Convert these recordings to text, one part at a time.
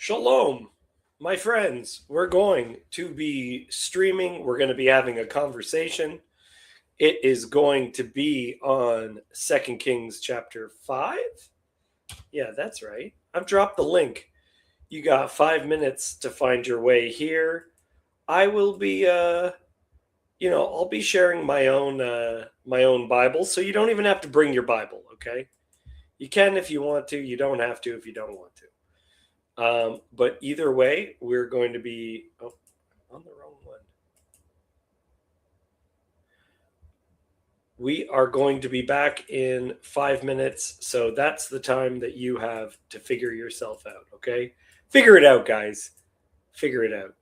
Shalom, my friends. We're going to be streaming. We're going to be having a conversation. It is going to be on Second Kings chapter 5. Yeah, that's right. I've dropped the link. You got 5 minutes to find your way here. I will be I'll be sharing my own Bible, so you don't even have to bring your Bible, okay? You can if you want to, you don't have to if you don't want to. But either way, we're going to be on the wrong one. We are going to be back in 5 minutes, so that's the time that you have to figure yourself out. Okay, figure it out, guys. Figure it out.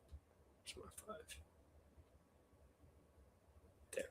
There.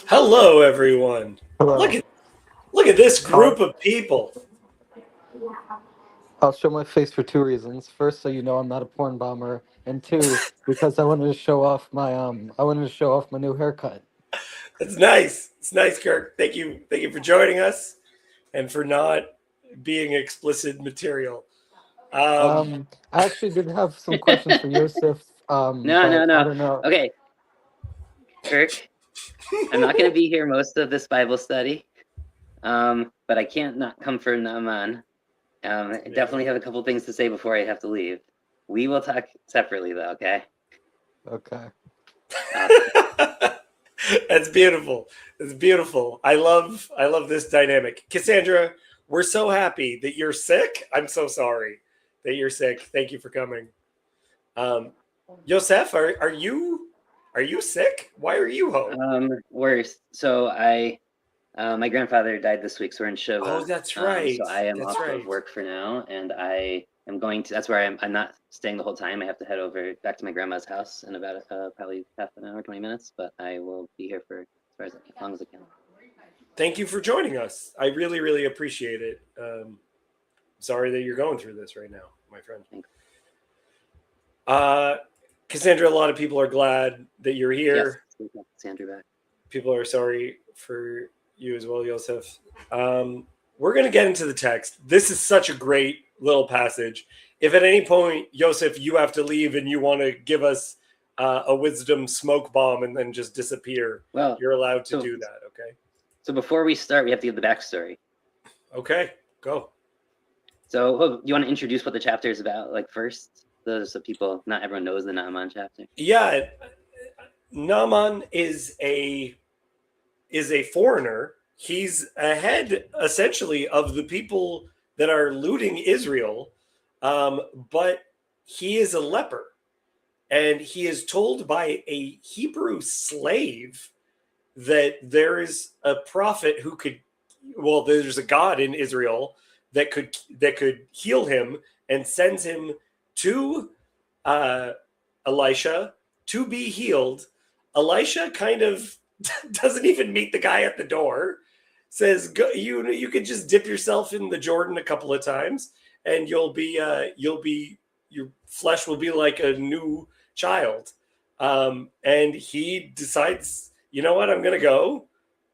Hello, everyone. Look Hello. at look at this I'll, group of people. I'll show my face for two reasons. First, so you know I'm not a porn bomber, and two, because I wanted to show off my new haircut. It's nice. It's nice, Kirk. Thank you for joining us and for not being explicit material. Um, I actually did have some questions for Yosef, No, no, but I no. don't know. Okay, Kirk, I'm not going to be here most of this Bible study, but I can't not come for Naaman. I definitely have a couple things to say before I have to leave. We will talk separately, though. Okay. Okay. That's beautiful. It's beautiful. I love this dynamic. Cassandra, we're so happy that you're sick. I'm so sorry that you're sick. Thank you for coming. Um, Yosef, are you sick? Why are you home? Worse. So my grandfather died this week, so we're in Oh, Shiva. that's right. So I am That's off right. of work for now, and I am going to. That's where I'm not staying the whole time. I have to head over back to my grandma's house in about probably half an hour, 20 minutes. But I will be here for as long as I can. Thank you for joining us. I really, really appreciate it. Sorry that you're going through this right now, my friend. Thanks. Cassandra, a lot of people are glad that you're here. Yes, Sandra back. People are sorry for you as well, Yosef. We're going to get into the text. This is such a great little passage. If at any point, Yosef, you have to leave and you want to give us a wisdom smoke bomb and then just disappear, Well, you're allowed to do that, okay? So before we start, we have to give the backstory. Okay, go. So you want to introduce what the chapter is about, like first, so people, not everyone knows the Naaman chapter. Yeah, Naaman is a foreigner. He's ahead essentially of the people that are looting Israel, but he is a leper, and he is told by a Hebrew slave that there is a prophet who could, well, there's a God in Israel that could heal him, and sends him to Elisha to be healed. Elisha kind of doesn't even meet the guy at the door. Says, "Go, you could just dip yourself in the Jordan a couple of times, and you'll be your flesh will be like a new child." And he decides, you know what, I'm gonna go.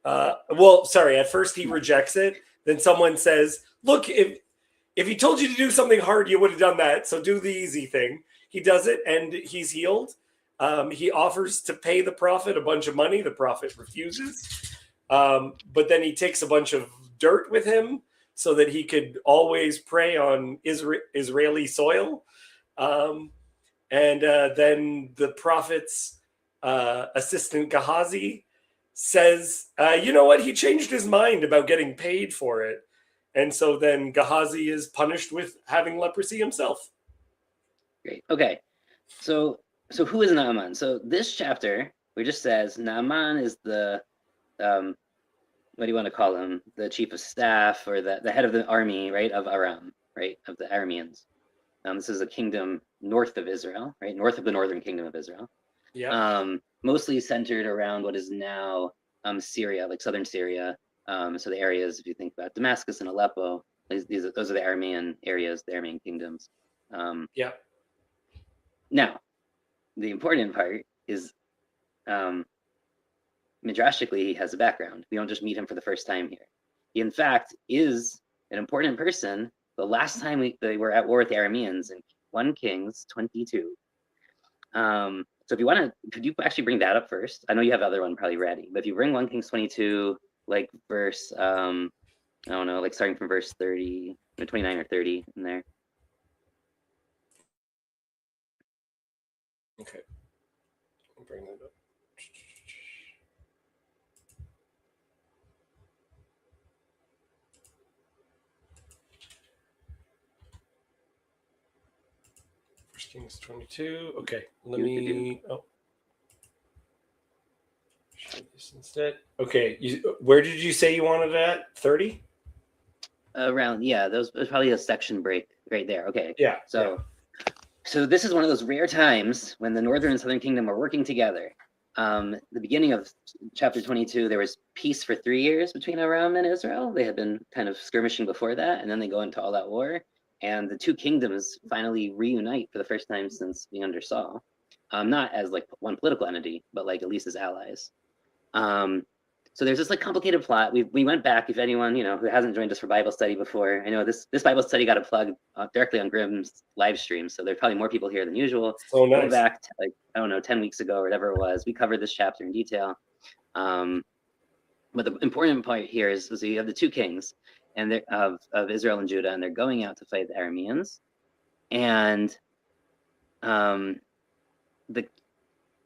Well, sorry. At first, he rejects it. Then someone says, "Look, if he told you to do something hard, you would have done that. So do the easy thing." He does it, and he's healed. He offers to pay the prophet a bunch of money. The prophet refuses. But then he takes a bunch of dirt with him so that he could always pray on Israeli soil. And then the prophet's assistant Gehazi says, you know what? He changed his mind about getting paid for it. And so then Gehazi is punished with having leprosy himself. Great. Okay. So who is Naaman? So this chapter, we just says Naaman is the what do you want to call him? The chief of staff, or the head of the army, right, of Aram, right, of the Arameans. This is a kingdom north of Israel, right, north of the northern kingdom of Israel. Yeah. Mostly centered around what is now Syria, like southern Syria. So the areas, if you think about Damascus and Aleppo, those are the Aramean areas, the Aramean kingdoms. Yeah. Now, the important part is midrashically, he has a background. We don't just meet him for the first time here. He, in fact, is an important person. The last time they were at war with the Arameans in 1 Kings 22. So if you want to, could you actually bring that up first? I know you have the other one probably ready, but if you bring 1 Kings 22, like verse, I don't know, like starting from verse 30, 29 or 30 in there. Okay. I'll bring that up. First Kings 22. Okay. Let me. Oh. Show this instead. Okay. Where did you say you wanted it at? 30? Around, yeah, those was probably a section break right there. Okay. Yeah. So this is one of those rare times when the northern and southern kingdom are working together. the beginning of chapter 22, there was peace for 3 years between Aram and Israel. They had been kind of skirmishing before that, and then they go into all that war. And the two kingdoms finally reunite for the first time since being under Saul. Not as like one political entity, but like at least as allies. So there's this like complicated plot. We went back, if anyone who hasn't joined us for Bible study before, I know this Bible study got a plug directly on Grimm's live stream, so there's probably more people here than usual. So nice. Go back to, like, I don't know, 10 weeks ago or whatever it was. We covered this chapter in detail. But the important part here is you have the two kings and of Israel and Judah, and they're going out to fight the Arameans, and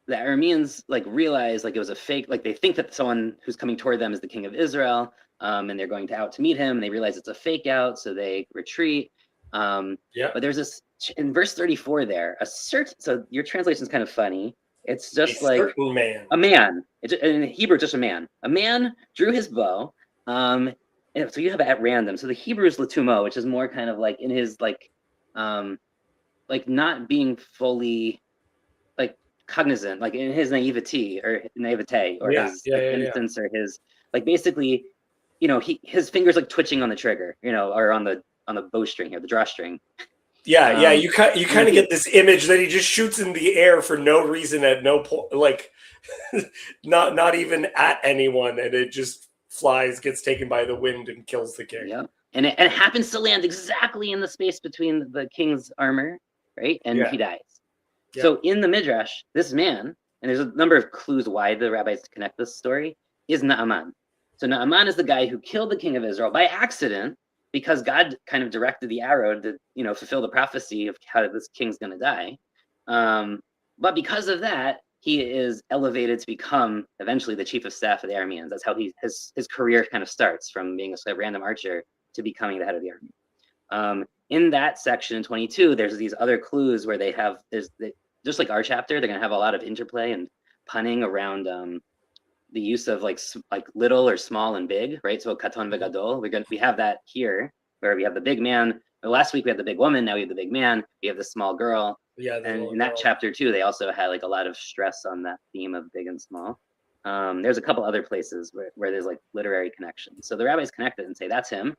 the Arameans like realize like it was a fake, like they think that someone who's coming toward them is the king of Israel, and they're going out to meet him, and they realize it's a fake out, so they retreat. Yeah. But there's this in verse 34 there, so your translation is kind of funny. It's just like certain man. A man. In Hebrew, just a man. A man drew his bow. And so you have it at random. So the Hebrew is latumo, which is more kind of like in his like not being fully like cognizant, like in his naivete or his innocence or his like basically, his fingers like twitching on the trigger, or on the bowstring or the drawstring. Yeah, you kind of get this image that he just shoots in the air for no reason at no point, like not even at anyone, and it just flies, gets taken by the wind, and kills the king. Yeah, and it happens to land exactly in the space between the king's armor, right? And he dies. Yeah. So in the Midrash, this man, and there's a number of clues why the rabbis connect this story, is Naaman. So Naaman is the guy who killed the king of Israel by accident, because God kind of directed the arrow to, fulfill the prophecy of how this king's going to die. But because of that, he is elevated to become eventually the chief of staff of the Arameans. That's how his career kind of starts, from being a random archer to becoming the head of the army. In that section in 22, there's these other clues where just like our chapter, they're going to have a lot of interplay and punning around the use of like little or small and big, right? So katon vegadol, we have that here, where we have the big man. Last week we had the big woman, now we have the big man. We have the small girl. Yeah, and in that chapter too, they also had like a lot of stress on that theme of big and small. There's a couple other places where there's like literary connections. So the rabbis connect it and say that's him.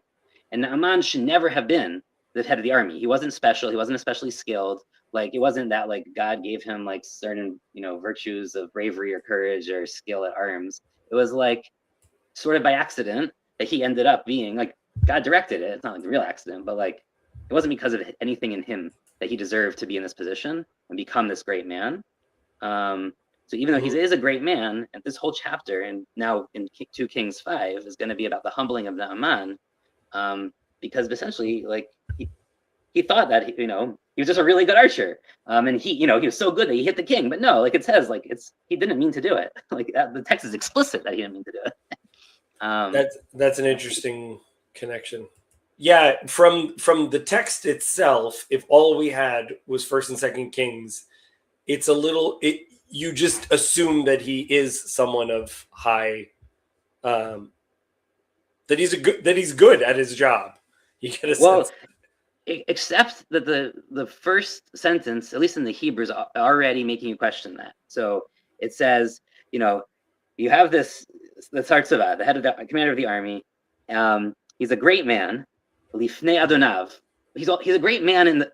And Naaman should never have been the head of the army. He wasn't special. He wasn't especially skilled. Like it wasn't that like God gave him like certain virtues of bravery or courage or skill at arms. It was like sort of by accident that he ended up being like, God directed it. It's not like a real accident, but like it wasn't because of anything in him that he deserved to be in this position and become this great man. So even though he is a great man, and this whole chapter and now in 2 Kings 5 is going to be about the humbling of Naaman, because essentially like he thought that he was just a really good archer, and he was so good that he hit the king. But no, like it says, like he didn't mean to do it. Like the text is explicit that he didn't mean to do it. That's an interesting connection. Yeah, from the text itself, if all we had was 1st and 2nd Kings, it's a little. You just assume that he is someone of high, that he's good at his job. You get a sense. Except that the first sentence, at least in the Hebrew, is already making you question that. So it says, you have this the Tzartzava, the head of the commander of the army. He's a great man, lifnei adonav. He's a great man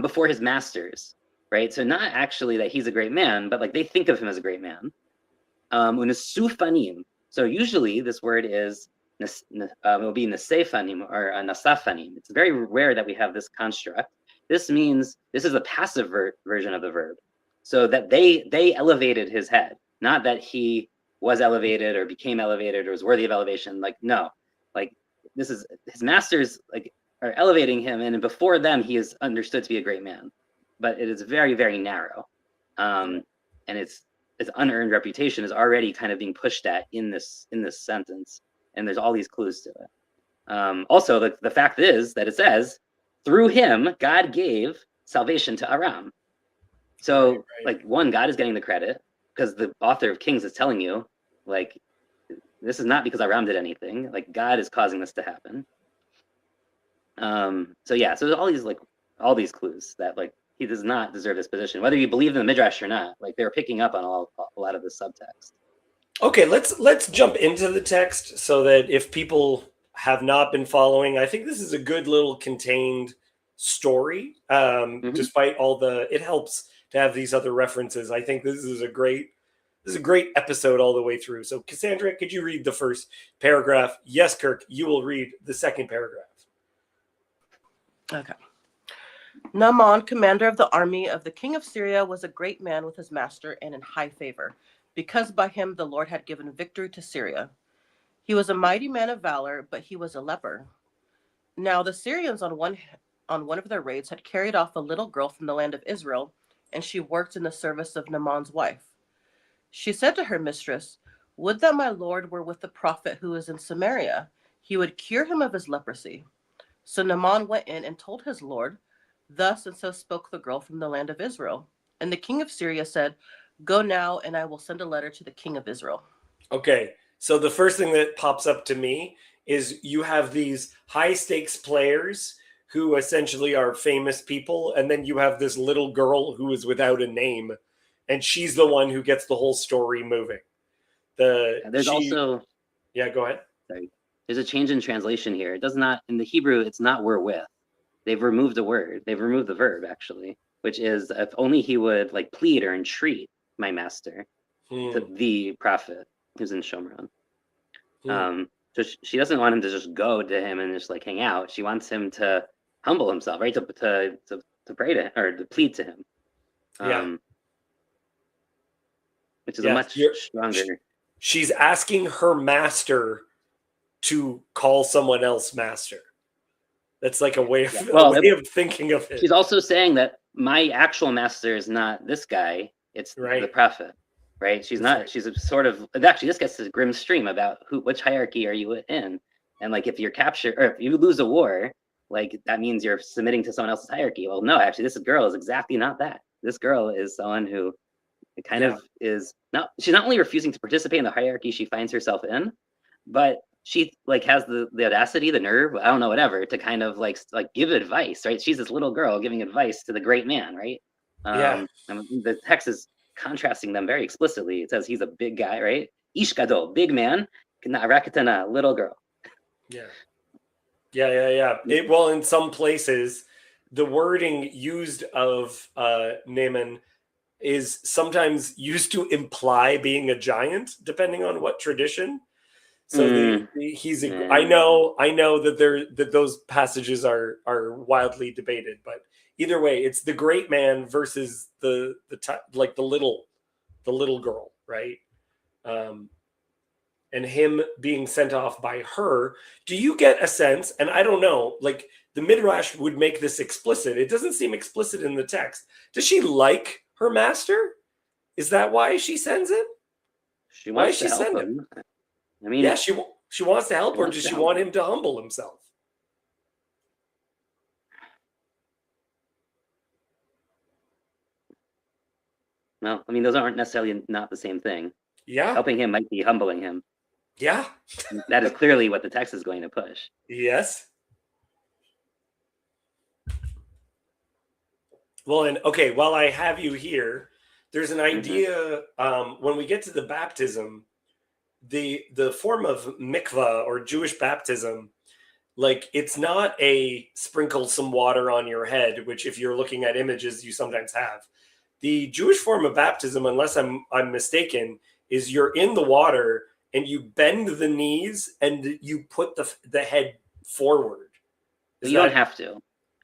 before his masters, right? So not actually that he's a great man, but like they think of him as a great man. Unasufanim. So usually this word is. It will be nasefanim or nasafanim. It's very rare that we have this construct. This means this is a passive version of the verb, so that they elevated his head, not that he was elevated or became elevated or was worthy of elevation. Like no, like this is his masters like are elevating him, and before them he is understood to be a great man, but it is very, very narrow, and its unearned reputation is already kind of being pushed at in this sentence. And there's all these clues to it. Also, the fact is that it says, through him, God gave salvation to Aram. So, right. Like, one, God is getting the credit because the author of Kings is telling you, like, this is not because Aram did anything. Like, God is causing this to happen. So there's all these clues that, like, he does not deserve this position, whether you believe in the midrash or not. Like they're picking up on a lot of the subtext. Okay, let's jump into the text so that if people have not been following, I think this is a good little contained story. Despite all it helps to have these other references. I think this is a great episode all the way through. So Cassandra, could you read the first paragraph? Yes, Kirk, you will read the second paragraph. Okay. Naaman, commander of the army of the king of Syria, was a great man with his master and in high favor, because by him the Lord had given victory to Syria. He was a mighty man of valor, but he was a leper. Now the Syrians on one of their raids had carried off a little girl from the land of Israel, and she worked in the service of Naaman's wife. She said to her mistress, "Would that my Lord were with the prophet who is in Samaria. He would cure him of his leprosy." So Naaman went in and told his Lord, "Thus and so spoke the girl from the land of Israel." And the king of Syria said, "Go now, and I will send a letter to the king of Israel." Okay, so the first thing that pops up to me is you have these high stakes players who essentially are famous people, and then you have this little girl who is without a name, and she's the one who gets the whole story moving. Also, yeah, go ahead. Sorry, there's a change in translation here. It does not, in the Hebrew, it's not "were with." They've removed a word. They've removed the verb, actually, which is if only he would like plead or entreat my master to the prophet who's in Shomron. So she doesn't want him to just go to him and just like hang out. She wants him to humble himself, right? To pray to him or to plead to him. Which is a much stronger. She's asking her master to call someone else master. That's like a way of thinking of it. She's also saying that my actual master is not this guy; it's the prophet, right? She's not. Right. She's a sort of. Actually, this gets to the grim stream about which hierarchy are you in, and like if you're captured or if you lose a war, like that means you're submitting to someone else's hierarchy. Well, no, actually, this girl is exactly not that. This girl is someone who kind of is not. She's not only refusing to participate in the hierarchy she finds herself in, but she like has the audacity, the nerve, I don't know, whatever, to kind of like give advice, right? She's this little girl giving advice to the great man, right? And the text is contrasting them very explicitly. It says he's a big guy, right? Ish gadol, big man, rakatana, little girl. Well, in some places, the wording used of Naaman is sometimes used to imply being a giant, depending on what tradition. So I know that those passages are wildly debated, but either way, it's the great man versus the little girl, right? And him being sent off by her. Do you get a sense? And I don't know, like the Midrash would make this explicit. It doesn't seem explicit in the text. Does she like her master? Is that why she sends him? Why does she send him? I mean, yeah, she wants to help, or does she want him to humble himself? No, I mean, those aren't necessarily not the same thing. Yeah. Helping him might be humbling him. Yeah. That is clearly what the text is going to push. Yes. Well, and okay, while I have you here, there's an idea when we get to the baptism, the form of mikvah or Jewish baptism, like it's not a sprinkle some water on your head, which if you're looking at images, you sometimes have. The Jewish form of baptism, unless I'm mistaken, is you're in the water and you bend the knees and you put the head forward. Don't have to.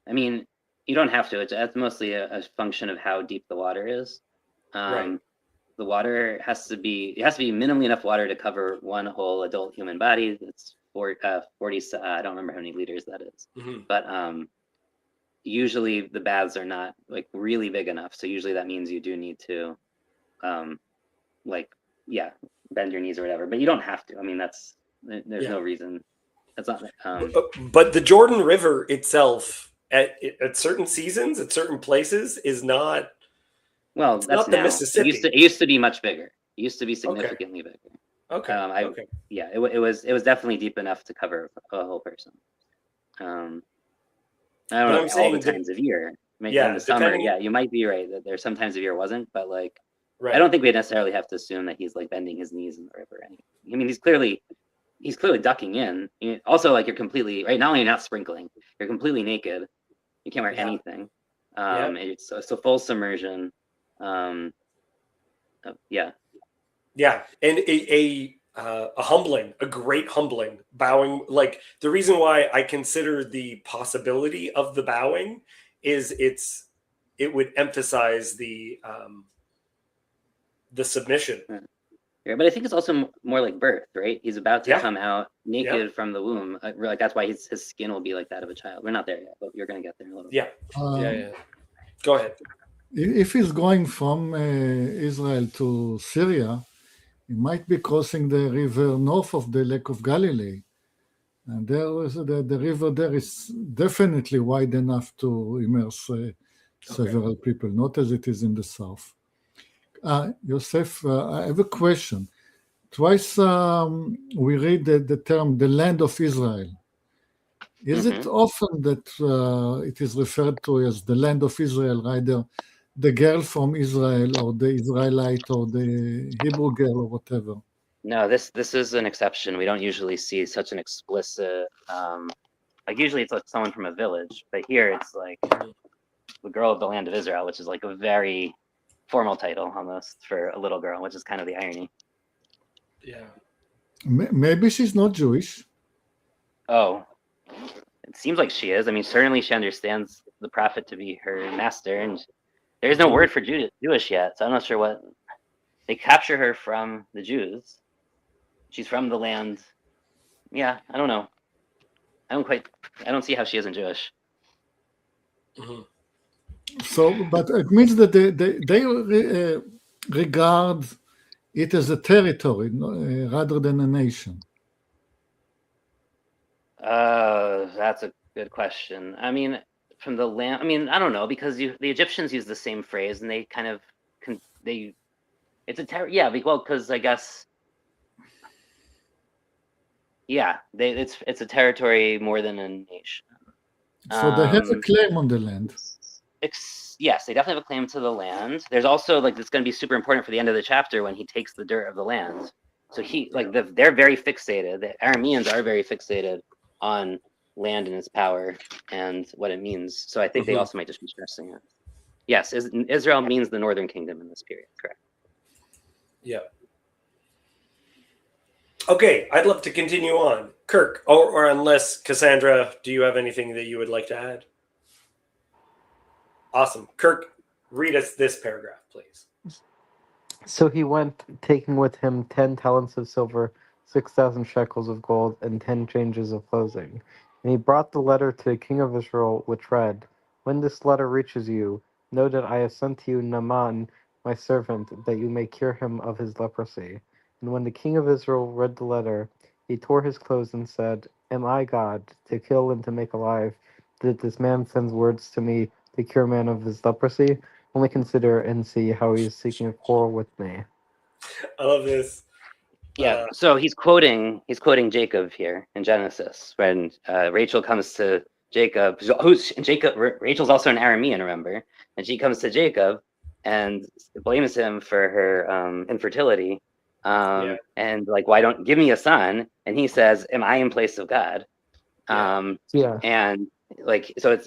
I mean, you don't have to. It's mostly a function of how deep the water is. Right. The water has to be minimally enough water to cover one whole adult human body. It's 40. I don't remember how many liters that is. But usually the baths are not like really big enough. So usually that means you do need to, bend your knees or whatever. But you don't have to. I mean, there's no reason. That's not. But the Jordan River itself, at certain seasons, at certain places, is not. Well, that's not the Mississippi. It used to be much bigger. It used to be significantly bigger. Okay. Yeah, it was definitely deep enough to cover a whole person. I don't know all the times of year, maybe in the summer. depending. Yeah, you might be right that there's sometimes the year wasn't, but like Right. I don't think we necessarily have to assume that he's like bending his knees in the river. I mean, he's clearly ducking in. Also, like you're completely right. Not only you're not sprinkling, you're completely naked. You can't wear anything. It's a full submersion. Yeah. And a humbling, a great humbling, bowing. Like the reason why I consider the possibility of the bowing is it would emphasize the submission. Yeah, but I think it's also more like birth, right? He's about to come out naked from the womb. Like that's why his skin will be like that of a child. We're not there yet, but you're going to get there in a little bit. Yeah. Go ahead. If he's going from Israel to Syria, he might be crossing the river north of the Lake of Galilee. And there is the river there is definitely wide enough to immerse several people, not as it is in the south. Yosef, I have a question. Twice we read the term the land of Israel. Is it often that it is referred to as the land of Israel, either the girl from Israel or the Israelite or the Hebrew girl or whatever? No, this is an exception. We don't usually see such an explicit, like usually it's like someone from a village, but here it's like the girl of the land of Israel, which is like a very formal title almost for a little girl, which is kind of the irony. Yeah. Maybe she's not Jewish. Oh, it seems like she is. I mean, certainly she understands the prophet to be her master, and there is no word for Jewish yet, so I'm not sure what. They capture her from the Jews. She's from the land. Yeah, I don't know. I don't see how she isn't Jewish. So, but it means that they regard it as a territory rather than a nation. That's a good question. I mean, from the land. I mean, I don't know because the Egyptians use the same phrase, and they kind of It's a well, because I guess. Yeah, it's a territory more than a nation. So they have a claim on the land. Yes, they definitely have a claim to the land. There's also like it's going to be super important for the end of the chapter when he takes the dirt of the land. So they're very fixated. The Arameans are very fixated on land and its power and what it means. So I think they also might just be stressing it. Yes, Israel means the northern kingdom in this period. Correct. Yeah. Okay, I'd love to continue on. Kirk, or unless, Cassandra, do you have anything that you would like to add? Awesome. Kirk, read us this paragraph, please. So he went, taking with him 10 talents of silver, 6,000 shekels of gold, and 10 changes of clothing. And he brought the letter to the king of Israel, which read, "When this letter reaches you, know that I have sent to you Naaman, my servant, that you may cure him of his leprosy." And when the king of Israel read the letter, he tore his clothes and said, "Am I God, to kill and to make alive, that this man sends words to me to cure a man of his leprosy? Only consider and see how he is seeking a quarrel with me." I love this. Yeah, so he's quoting Jacob here in Genesis when Rachel comes to Jacob. Rachel's also an Aramean, remember? And she comes to Jacob and blames him for her infertility. And like, why don't give me a son? And he says, "Am I in place of God?" And like, so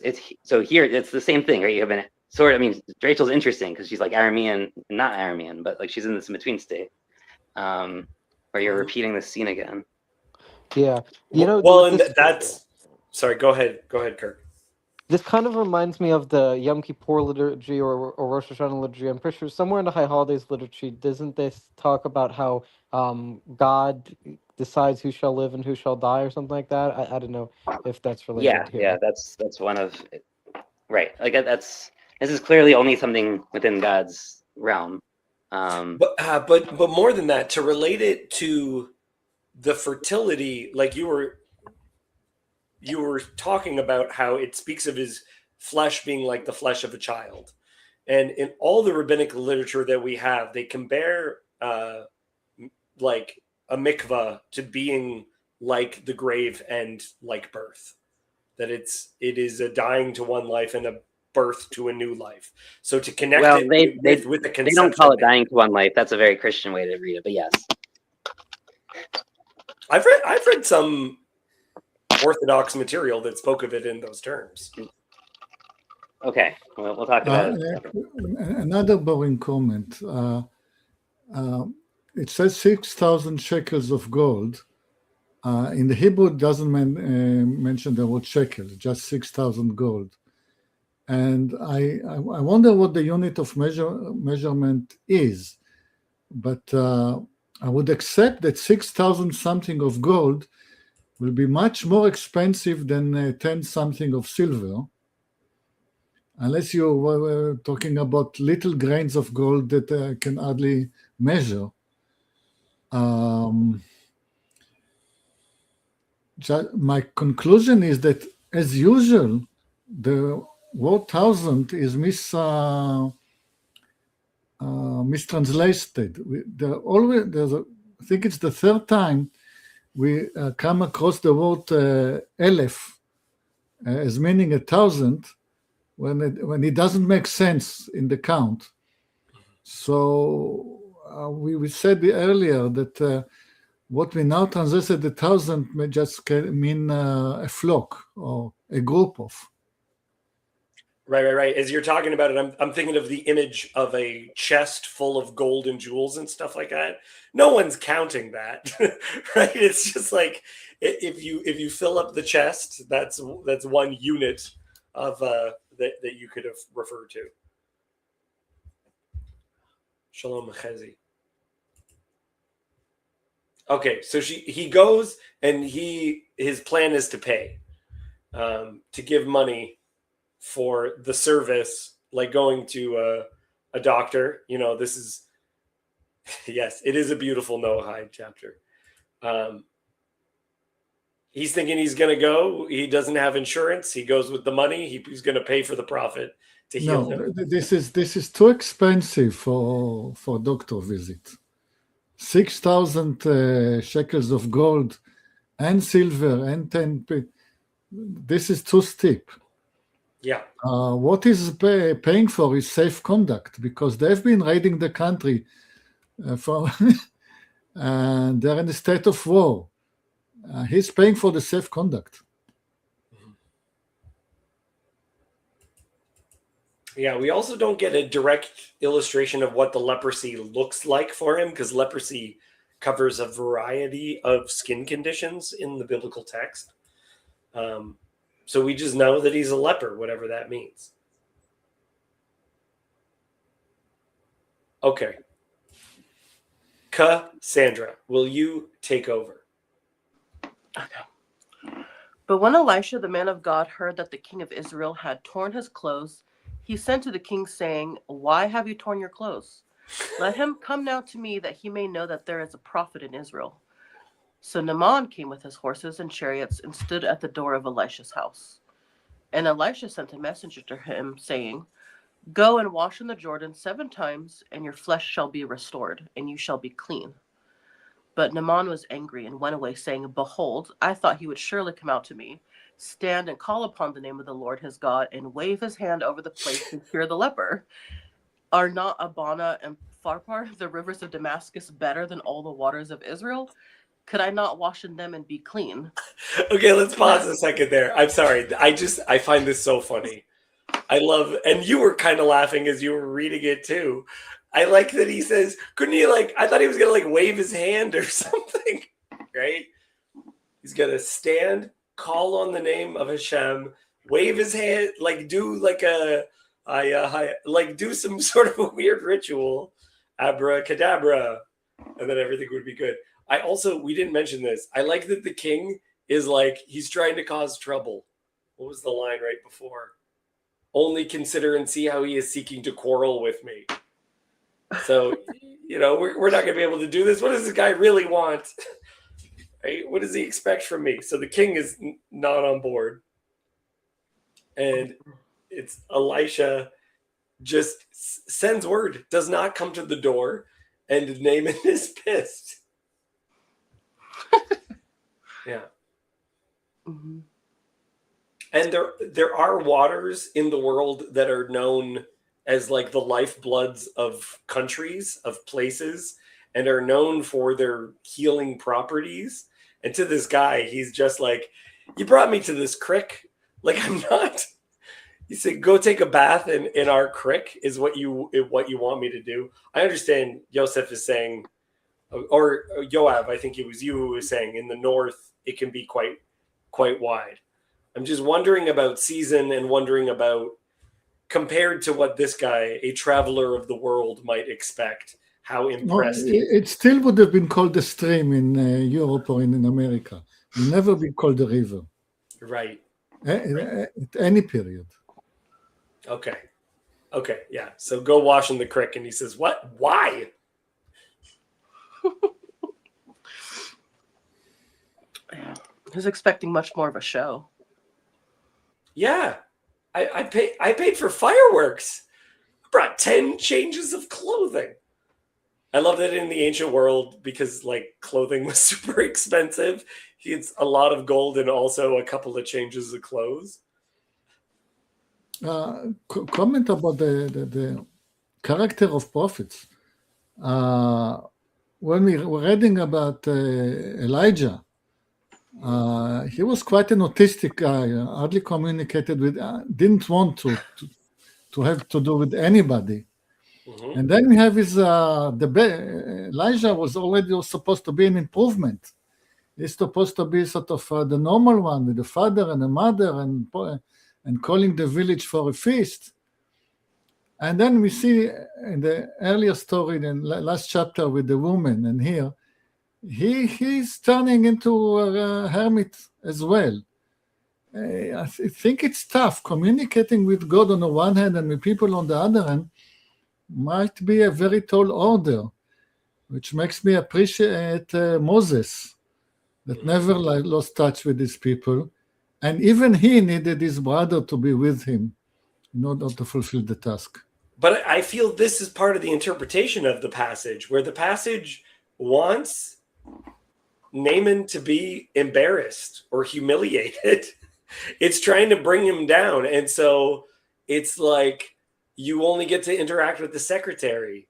so here it's the same thing, right? You have an sort of, I mean, Rachel's interesting because she's like Aramean, not Aramean, but like she's in this in between state. Where you're repeating the scene again. Yeah. Sorry, go ahead, Kirk. This kind of reminds me of the Yom Kippur liturgy or Rosh Hashanah liturgy. I'm pretty sure somewhere in the High Holidays liturgy, doesn't this talk about how God decides who shall live and who shall die or something like that? I don't know if that's related here. Yeah, that's one of right. Like this is clearly only something within God's realm. But more than that, to relate it to the fertility, like you were talking about how it speaks of his flesh being like the flesh of a child, and in all the rabbinic literature that we have, they compare like a mikvah to being like the grave and like birth, that it is a dying to one life and birth to a new life. So to connect Well, it with the they conception. don't call it dying to one life. That's a very Christian way to read it, but yes. I've read some Orthodox material that spoke of it in those terms. Okay, we'll talk about it. Another boring comment. It says 6,000 shekels of gold. In the Hebrew, it doesn't mention the word shekel, just 6,000 gold. And I wonder what the unit of measurement is. But I would accept that 6,000 something of gold will be much more expensive than 10 something of silver, unless you were talking about little grains of gold that I can hardly measure. My conclusion is that, as usual, the word thousand is mistranslated. I think it's the third time we come across the word elef as meaning 1,000 when it doesn't make sense in the count. So we said earlier that what we now translated 1,000 may just mean a flock or a group of. Right. As you're talking about it, I'm thinking of the image of a chest full of gold and jewels and stuff like that. No one's counting that, right? It's just like if you fill up the chest, that's one unit of that you could have referred to. Shalom Chezi. Okay, so he goes and his plan is to pay, to give money for the service, like going to a doctor. This is, yes, it is a beautiful Noahide chapter. He's thinking he's going to go. He doesn't have insurance. He goes with the money. He's going to pay for the prophet to heal him. This is too expensive for doctor visit. 6,000 shekels of gold and silver and 10. This is too steep. Yeah. What is paying for is safe conduct, because they've been raiding the country and they're in a state of war. He's paying for the safe conduct. Yeah, we also don't get a direct illustration of what the leprosy looks like for him, because leprosy covers a variety of skin conditions in the biblical text. So we just know that he's a leper, whatever that means. Okay. Cassandra, will you take over? Okay. But when Elisha, the man of God, heard that the king of Israel had torn his clothes, he sent to the king, saying, "Why have you torn your clothes? Let him come now to me, that he may know that there is a prophet in Israel." So Naaman came with his horses and chariots and stood at the door of Elisha's house. And Elisha sent a messenger to him, saying, "Go and wash in the Jordan 7 times, and your flesh shall be restored, and you shall be clean." But Naaman was angry and went away, saying, "Behold, I thought he would surely come out to me, stand and call upon the name of the Lord his God, and wave his hand over the place to cure the leper. Are not Abana and Pharpar, the rivers of Damascus, better than all the waters of Israel? Could I not wash in them and be clean?" Okay, let's pause a second there. I'm sorry. I find this so funny. I love, and you were kind of laughing as you were reading it too. I like that he says, couldn't he I thought he was going to wave his hand or something, right? He's going to stand, call on the name of Hashem, wave his hand, do do some sort of a weird ritual, abracadabra, and then everything would be good. We didn't mention this. I like that the king is he's trying to cause trouble. What was the line right before? Only consider and see how he is seeking to quarrel with me. So, we're not going to be able to do this. What does this guy really want? Right? What does he expect from me? So the king is not on board. And it's Elisha just sends word, does not come to the door, and Naaman is pissed. Yeah. Mm-hmm. And there are waters in the world that are known as like the lifebloods of countries, of places, and are known for their healing properties. And to this guy, he's just like, you brought me to this creek. Like, I'm not. You said, go take a bath in our creek is what you want me to do. I understand Yosef is saying, or Yoav, I think it was you who was saying, in the north it can be quite wide. I'm just wondering about season and wondering about, compared to what this guy, a traveler of the world, might expect, how No, impressed he is. it still would have been called a stream in Europe or in America. It would never be called a river Right. at any period. Okay, yeah. So go wash in the creek. And he says, what? Why? He's expecting much more of a show. Yeah. I paid for fireworks. I brought 10 changes of clothing. I love that in the ancient world, because like clothing was super expensive. It's a lot of gold and also a couple of changes of clothes. Comment about the character of prophets. When we were reading about Elijah, he was quite an autistic guy, hardly communicated with, didn't want to have to do with anybody. Mm-hmm. And then we have his, Elijah was already supposed to be an improvement. He's supposed to be sort of the normal one with the father and the mother and calling the village for a feast. And then we see in the earlier story, in the last chapter with the woman, and here, he's turning into a hermit as well. I think it's tough. Communicating with God on the one hand and with people on the other hand might be a very tall order, which makes me appreciate Moses, that never lost touch with these people. And even he needed his brother to be with him in order to fulfill the task. But I feel this is part of the interpretation of the passage, where the passage wants Naaman to be embarrassed or humiliated. It's trying to bring him down. And so it's like you only get to interact with the secretary.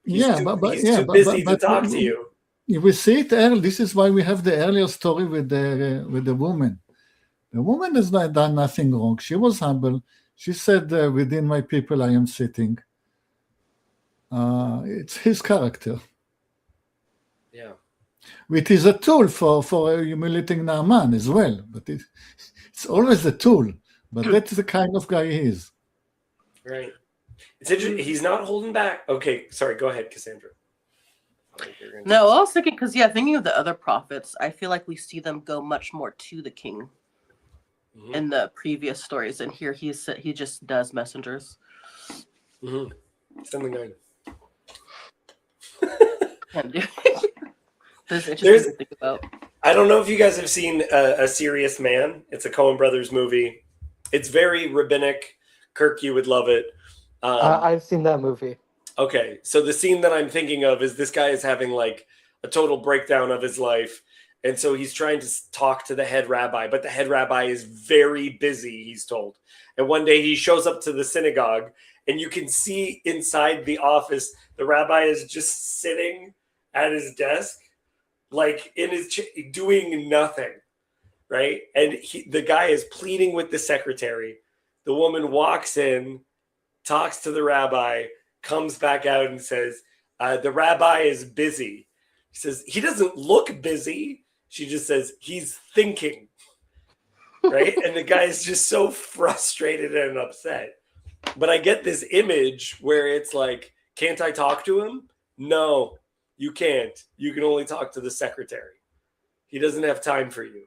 He's too busy to talk to you. We see it early. This is why we have the earlier story with the woman. The woman has not done nothing wrong. She was humble. She said, within my people I am sitting. It's his character. Yeah. Which is a tool for humiliating Naaman as well. But it's always a tool. But that's the kind of guy he is. Right. It's interesting. He's not holding back. Okay, sorry. Go ahead, Cassandra. No, I was thinking, because thinking of the other prophets, I feel like we see them go much more to the king in the previous stories, and here he just does messengers. Mm-hmm. Something on. That's interesting to think about. I don't know if you guys have seen A Serious Man. It's a Coen Brothers movie. It's very rabbinic. Kirk, you would love it. I've seen that movie. Okay, so the scene that I'm thinking of is this guy is having like a total breakdown of his life. And so he's trying to talk to the head rabbi, but the head rabbi is very busy, he's told. And one day he shows up to the synagogue, and you can see inside the office, the rabbi is just sitting at his desk, like in his doing nothing, right? And the guy is pleading with the secretary. The woman walks in, talks to the rabbi, comes back out and says, the rabbi is busy. He says, he doesn't look busy. She just says, he's thinking, right? And the guy is just so frustrated and upset. But I get this image where it's like, can't I talk to him? No, you can't. You can only talk to the secretary. He doesn't have time for you.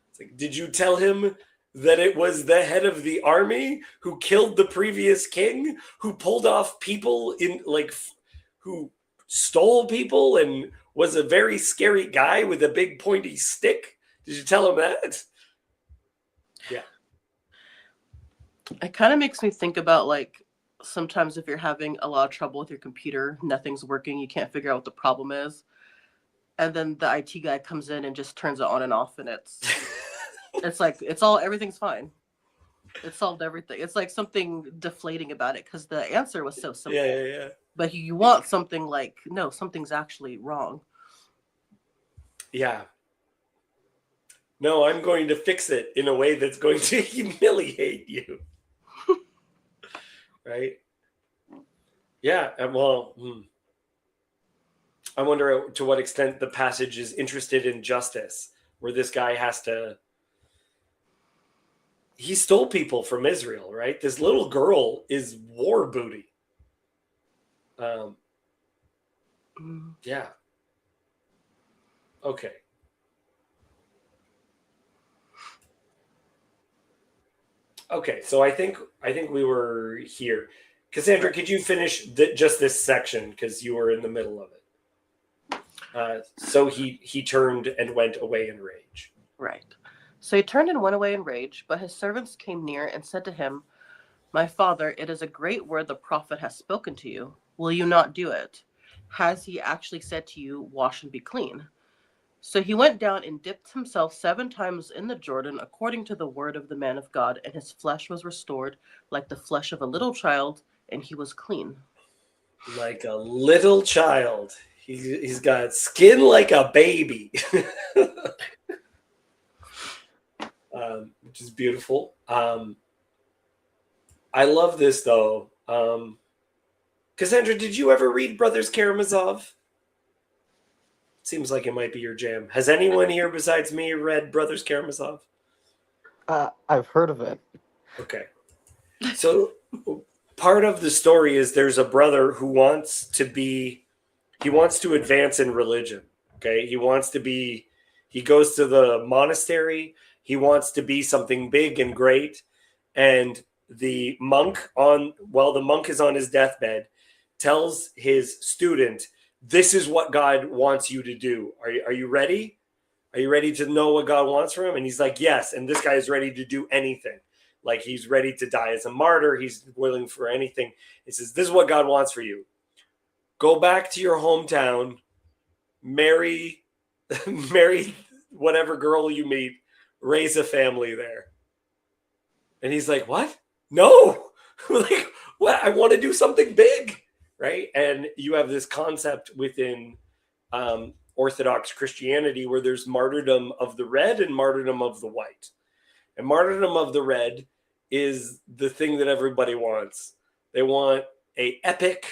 It's like, did you tell him that it was the head of the army who killed the previous king, who pulled off people who stole people and was a very scary guy with a big pointy stick? Did you tell him that? Yeah. It kind of makes me think about, like, sometimes if you're having a lot of trouble with your computer, nothing's working, you can't figure out what the problem is, and then the IT guy comes in and just turns it on and off, and it's It's like everything's fine. It solved everything. It's like something deflating about it because the answer was so simple. Yeah. But you want something like, no, something's actually wrong. Yeah. No, I'm going to fix it in a way that's going to humiliate you. Right? Yeah. Well, I wonder to what extent the passage is interested in justice, where this guy has to. He stole people from Israel, right? This little girl is war booty. Yeah. Okay. Okay, so I think we were here. Cassandra, could you finish just this section because you were in the middle of it? So he turned and went away in rage. Right. So he turned and went away in rage, but his servants came near and said to him, "My father, it is a great word the prophet has spoken to you. Will you not do it? Has he actually said to you, 'Wash and be clean'?" So he went down and dipped himself 7 times in the Jordan according to the word of the man of God, and his flesh was restored like the flesh of a little child, and he was clean. Like a little child. He's got skin like a baby. Which is beautiful. I love this though. Cassandra, did you ever read Brothers Karamazov? Seems like it might be your jam. Has anyone here besides me read Brothers Karamazov? I've heard of it. Okay. So part of the story is there's a brother who wants to advance in religion. Okay. He goes to the monastery. He wants to be something big and great. And the monk the monk is on his deathbed, tells his student, "This is what God wants you to do. Are you ready? Are you ready to know what God wants from him?" And he's like, "Yes." And this guy is ready to do anything. Like he's ready to die as a martyr. He's willing for anything. He says, "This is what God wants for you. Go back to your hometown, marry whatever girl you meet, raise a family there." And he's like, "What? No." Like, what? I want to do something big. Right. And you have this concept within Orthodox Christianity where there's martyrdom of the red and martyrdom of the white. And martyrdom of the red is the thing that everybody wants. They want a epic,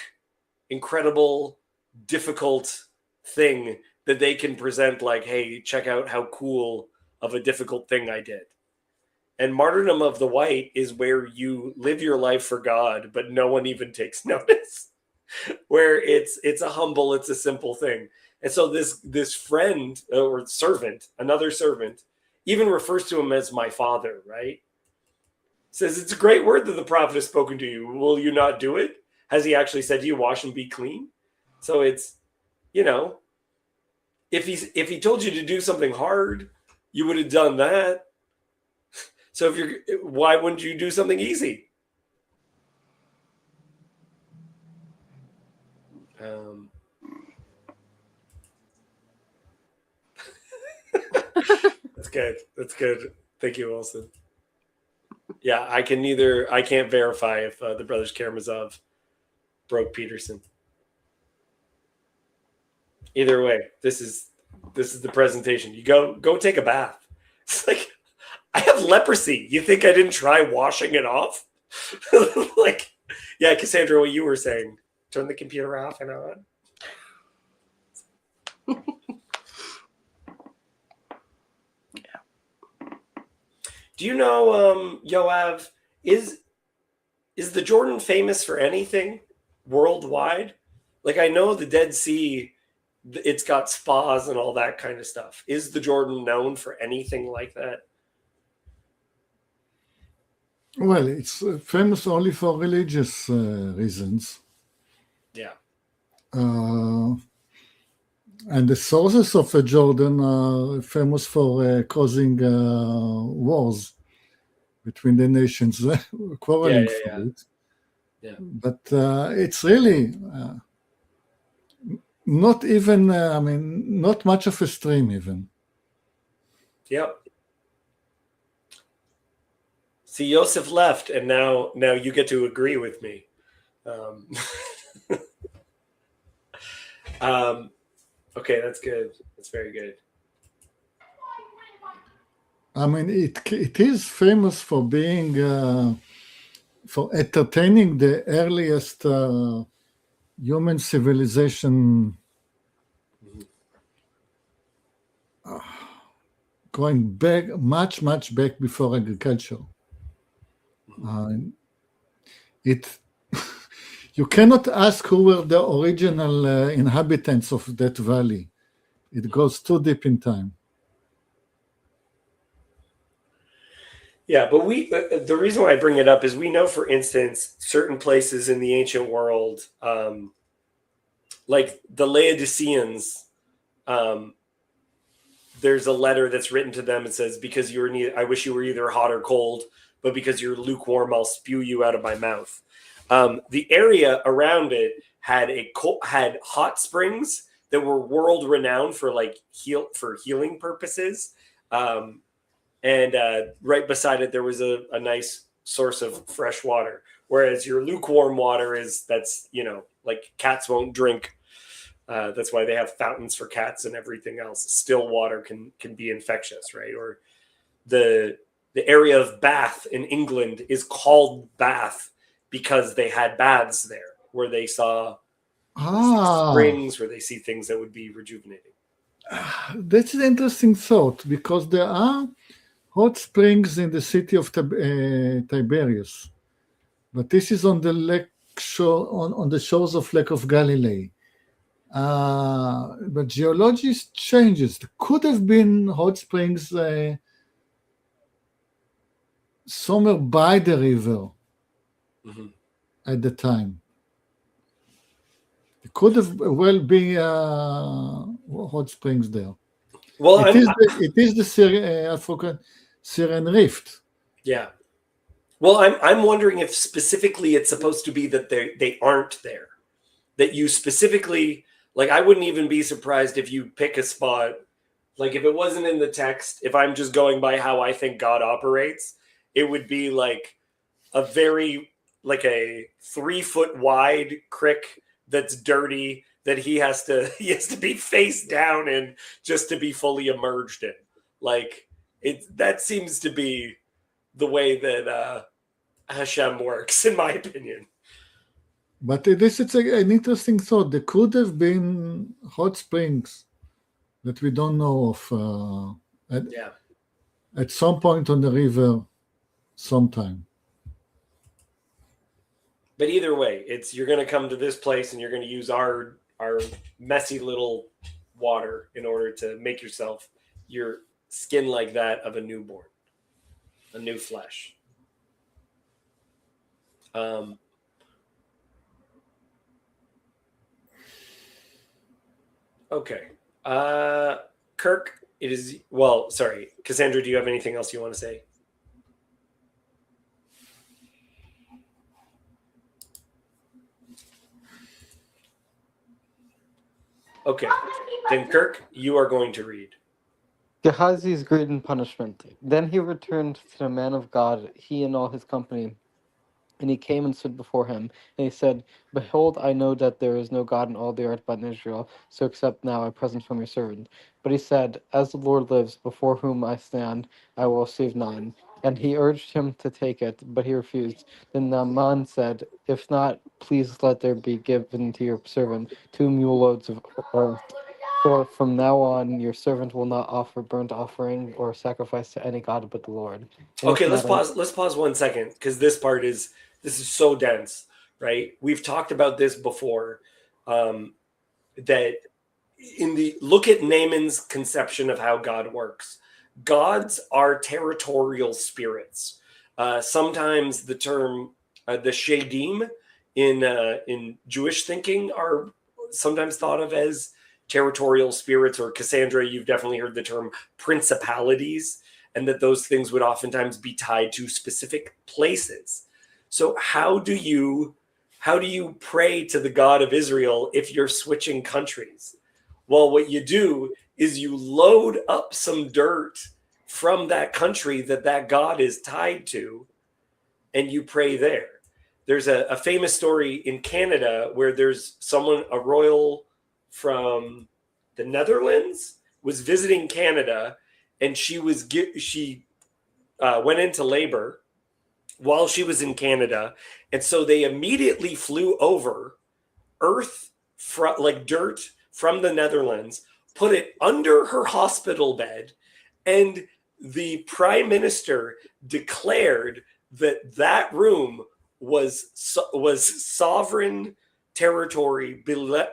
incredible, difficult thing that they can present like, "Hey, check out how cool of a difficult thing I did." And martyrdom of the white is where you live your life for God, but no one even takes notice. Where it's a simple thing. And so this friend or servant, another servant, even refers to him as my father, right? Says, "It's a great word that the prophet has spoken to you. Will you not do it? Has he actually said to you, 'Wash and be clean'?" So it's, if he told you to do something hard, you would have done that. So why wouldn't you do something easy? That's good. Thank you, Wilson. Yeah, I can't verify if the brothers Karamazov broke Peterson. Either way, this is the presentation. You go take a bath. It's like, I have leprosy. You think I didn't try washing it off? Like, yeah, Cassandra, what you were saying. Turn the computer off and on. Do you know, Yoav, is the Jordan famous for anything worldwide? Like, I know the Dead Sea, it's got spas and all that kind of stuff. Is the Jordan known for anything like that? Well, it's famous only for religious reasons. Yeah. And the sources of Jordan are famous for causing wars between the nations, quarreling for it. Yeah. But it's really not even, not much of a stream even. Yep. See, Yosef left, and now you get to agree with me. Okay, that's good. That's very good. I mean, it is famous for being for entertaining the earliest human civilization, going back much back before agriculture. It you cannot ask who were the original inhabitants of that valley. It goes too deep in time. Yeah, but the reason why I bring it up is we know, for instance, certain places in the ancient world, like the Laodiceans, there's a letter that's written to them. It says, because I wish you were either hot or cold, but because you're lukewarm, I'll spew you out of my mouth. The area around it had hot springs that were world renowned for healing purposes. And right beside it, there was a nice source of fresh water. Whereas your lukewarm water that's like cats won't drink. That's why they have fountains for cats and everything else. Still water can be infectious, right? Or the area of Bath in England is called Bath because they had baths there, where they saw springs, where they see things that would be rejuvenating. That's an interesting thought, because there are hot springs in the city of Tiberias, but this is on the lake shore, on the shores of Lake of Galilee. But geology changes. There could have been hot springs somewhere by the river at the time. It could have well be hot springs there. Well, it is the African Syrian Rift. Yeah. Well, I'm wondering if specifically it's supposed to be that they aren't there. That you specifically, like, I wouldn't even be surprised if you pick a spot, like if it wasn't in the text, if I'm just going by how I think God operates, it would be like a 3-foot wide creek that's dirty, that he has to be face down in just to be fully immersed in. Like, that seems to be the way that Hashem works, in my opinion. But this is an interesting thought. There could have been hot springs that we don't know of at some point on the river sometime. But either way, you're going to come to this place and you're going to use our messy little water in order to make yourself your skin like that of a newborn, a new flesh. Okay. Kirk, sorry. Cassandra, do you have anything else you want to say? Okay. Then Kirk, you are going to read. Gehazi's greed and punishment. Then he returned to the man of God, he and all his company. And he came and stood before him, and he said, Behold, I know that there is no God in all the earth but in Israel, so accept now a present from your servant. But he said, As the Lord lives, before whom I stand, I will receive none. And he urged him to take it, but he refused. Then Naaman said, If not, please let there be given to your servant 2 mule loads of oil. For from now on, your servant will not offer burnt offering or sacrifice to any god but the Lord. And okay, let's pause. Let's pause 1 second, because this is so dense, right? We've talked about this before. That look at Naaman's conception of how God works. Gods are territorial spirits. Sometimes the term the shadim in Jewish thinking are sometimes thought of as territorial spirits, or Cassandra, you've definitely heard the term principalities, and that those things would oftentimes be tied to specific places. So how do you pray to the God of Israel if you're switching countries? Well, what you do is you load up some dirt from that country that God is tied to, and you pray there. There's a famous story in Canada where there's someone, a royal from the Netherlands, was visiting Canada, and she went into labor while she was in Canada, and so they immediately flew over earth, like dirt from the Netherlands, put it under her hospital bed, and the prime minister declared that room was sovereign territory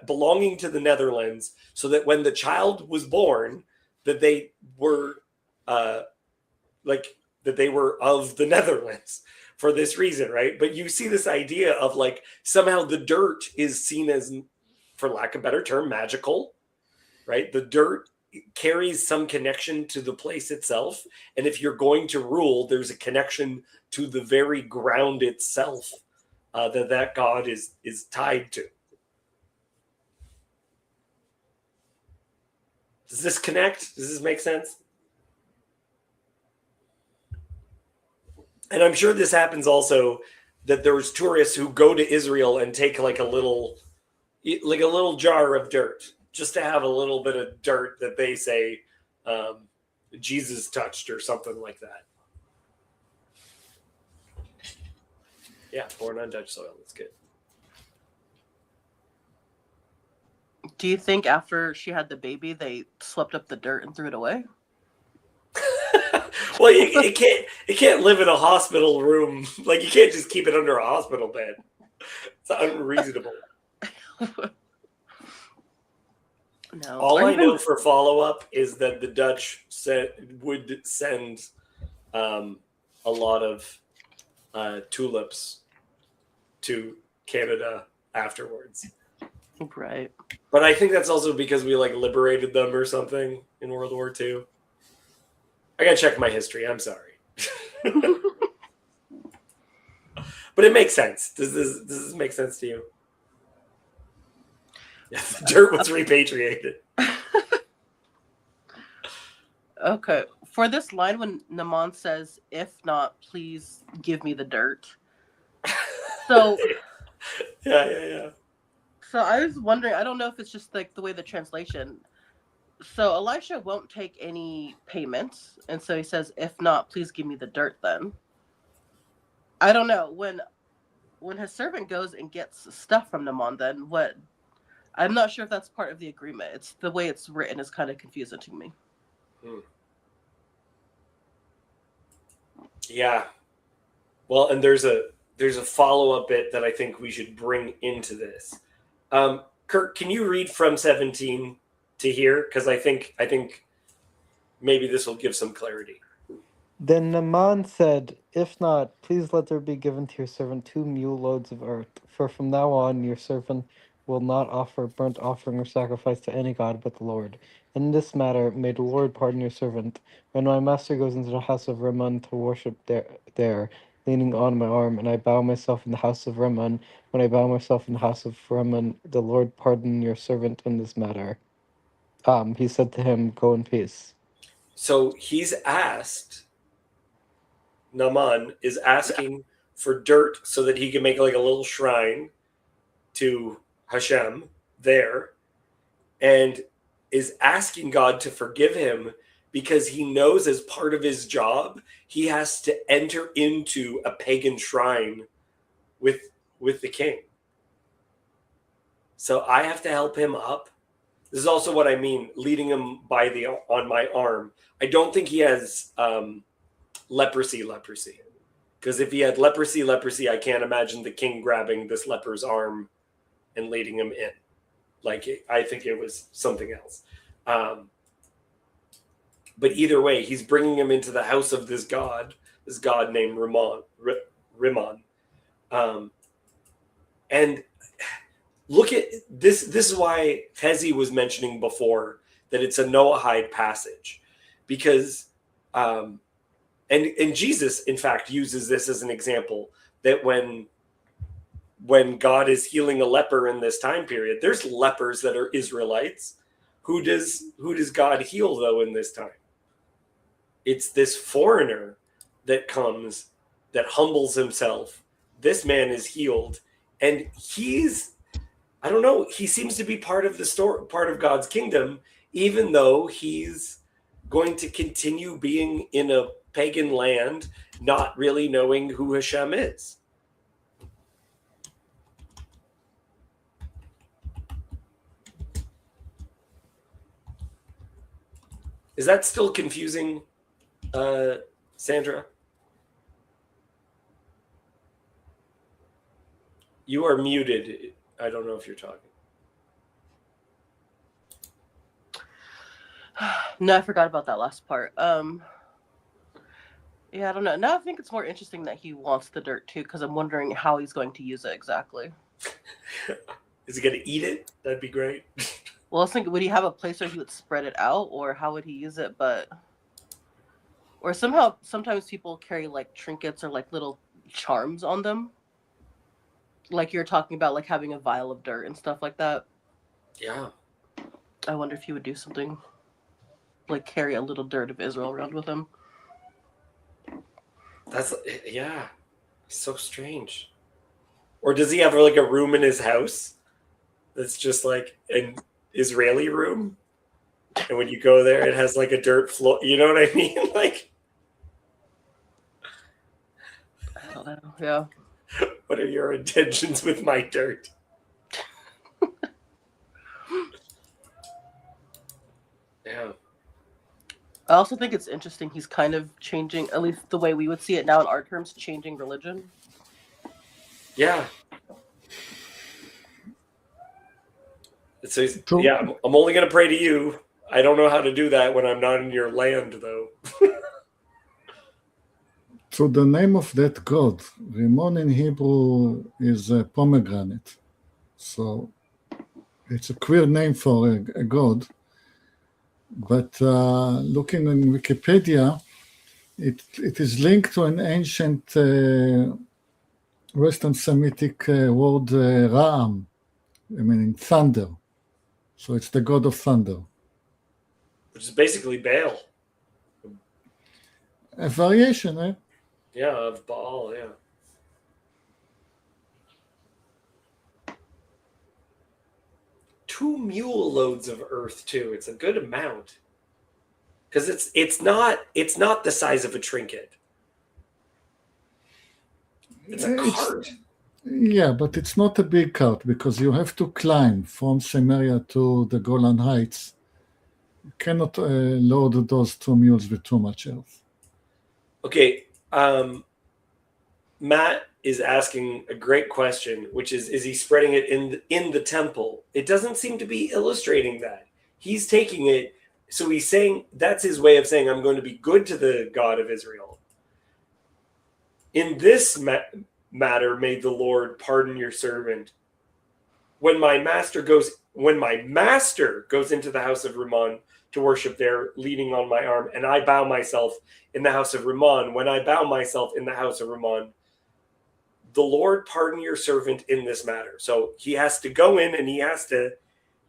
belonging to the Netherlands, so that when the child was born, that they were that they were of the Netherlands for this reason, right? But you see this idea of like somehow the dirt is seen as, for lack of a better term, magical, right? The dirt carries some connection to the place itself, and if you're going to rule, there's a connection to the very ground itself that God is tied to. Does this connect? Does this make sense? And I'm sure this happens also, that there's tourists who go to Israel and take like a little jar of dirt, just to have a little bit of dirt that they say Jesus touched or something like that. Yeah, born on Dutch soil. That's good. Do you think after she had the baby, they swept up the dirt and threw it away? Well, it can't live in a hospital room. Like, you can't just keep it under a hospital bed. It's unreasonable. No. All I know for follow-up is that the Dutch would send a lot of tulips to Canada afterwards. Right. But I think that's also because we like liberated them or something in World War II. I gotta check my history. I'm sorry. But it makes sense. Does this make sense to you? Yeah, the dirt was repatriated. Okay. For this line, when Naaman says, "If not, please give me the dirt." So Yeah. So I was wondering, I don't know if it's just like the way the translation. So Elisha won't take any payments, and so he says, "If not, please give me the dirt." Then I don't know, when his servant goes and gets stuff from Naaman, then what? I'm not sure if that's part of the agreement. It's the way it's written is kind of confusing to me. Yeah. Well, and there's a follow-up bit that I think we should bring into this. Kurt, can you read from 17 to here? Because I think maybe this will give some clarity. Then Naaman said, "If not, please let there be given to your servant 2 mule loads of earth, for from now on your servant will not offer burnt offering or sacrifice to any god but the Lord. In this matter, may the Lord pardon your servant. When my master goes into the house of Rimmon to worship there, leaning on my arm, and I bow myself in the house of Rimmon, when I bow myself in the house of Rimmon, the Lord pardon your servant in this matter." He said to him, "Go in peace." So he's asked, Naaman is asking for dirt so that he can make like a little shrine to Hashem there, and is asking God to forgive him because he knows as part of his job he has to enter into a pagan shrine with the king. So I have to help him up. This is also what I mean, leading him on my arm. I don't think he has leprosy, because if he had leprosy, I can't imagine the king grabbing this leper's arm and leading him in. I think it was something else. But either way, he's bringing him into the house of this god named Rimmon. And look at this. This is why Hezi was mentioning before that it's a Noahide passage, because and Jesus, in fact, uses this as an example that when God is healing a leper in this time period, there's lepers that are Israelites. Who does God heal though in this time? It's this foreigner that comes that humbles himself, this man is healed. And I don't know, he seems to be part of the story, part of God's kingdom, even though he's going to continue being in a pagan land, not really knowing who Hashem is. Is that still confusing, Sandra? You are muted. I don't know if you're talking. No, I forgot about that last part. Yeah, I don't know. Now I think it's more interesting that he wants the dirt too, because I'm wondering how he's going to use it exactly. Is he going to eat it? That'd be great. Well, I was thinking, would he have a place where he would spread it out, or how would he use it? Or somehow, sometimes people carry like trinkets or like little charms on them. Like you're talking about, like having a vial of dirt and stuff like that. Yeah. I wonder if he would do something like carry a little dirt of Israel around with him. Yeah. So strange. Or does he have like a room in his house that's just like an Israeli room? And when you go there, it has like a dirt floor. You know what I mean? Like, I don't know. Yeah. what are your intentions with my dirt? Yeah. I also think it's interesting he's kind of changing, at least the way we would see it now in our terms, changing religion. Yeah. So yeah, I'm only going to pray to you. I don't know how to do that when I'm not in your land, though. So the name of that god, Rimon in Hebrew, is a pomegranate. So it's a queer name for a god. But looking in Wikipedia, it is linked to an ancient Western Semitic word Ra'am, meaning thunder. So it's the god of thunder. Which is basically Baal. A variation, eh? Yeah, of Baal, yeah. Two mule loads of earth too. It's a good amount. Because it's not the size of a trinket. It's a cart. Yeah, but it's not a big cart because you have to climb from Samaria to the Golan Heights. You cannot load those two mules with too much earth. Okay, Matt is asking a great question, which is he spreading it in the temple? It doesn't seem to be illustrating that. He's taking it, so he's saying that's his way of saying I'm going to be good to the God of Israel. In this matter, may the Lord pardon your servant. When my master goes into the house of Rimmon to worship there, leaning on my arm, and I bow myself in the house of Rimmon, when I bow myself in the house of Rimmon, the Lord pardon your servant in this matter. So he has to go in and he has to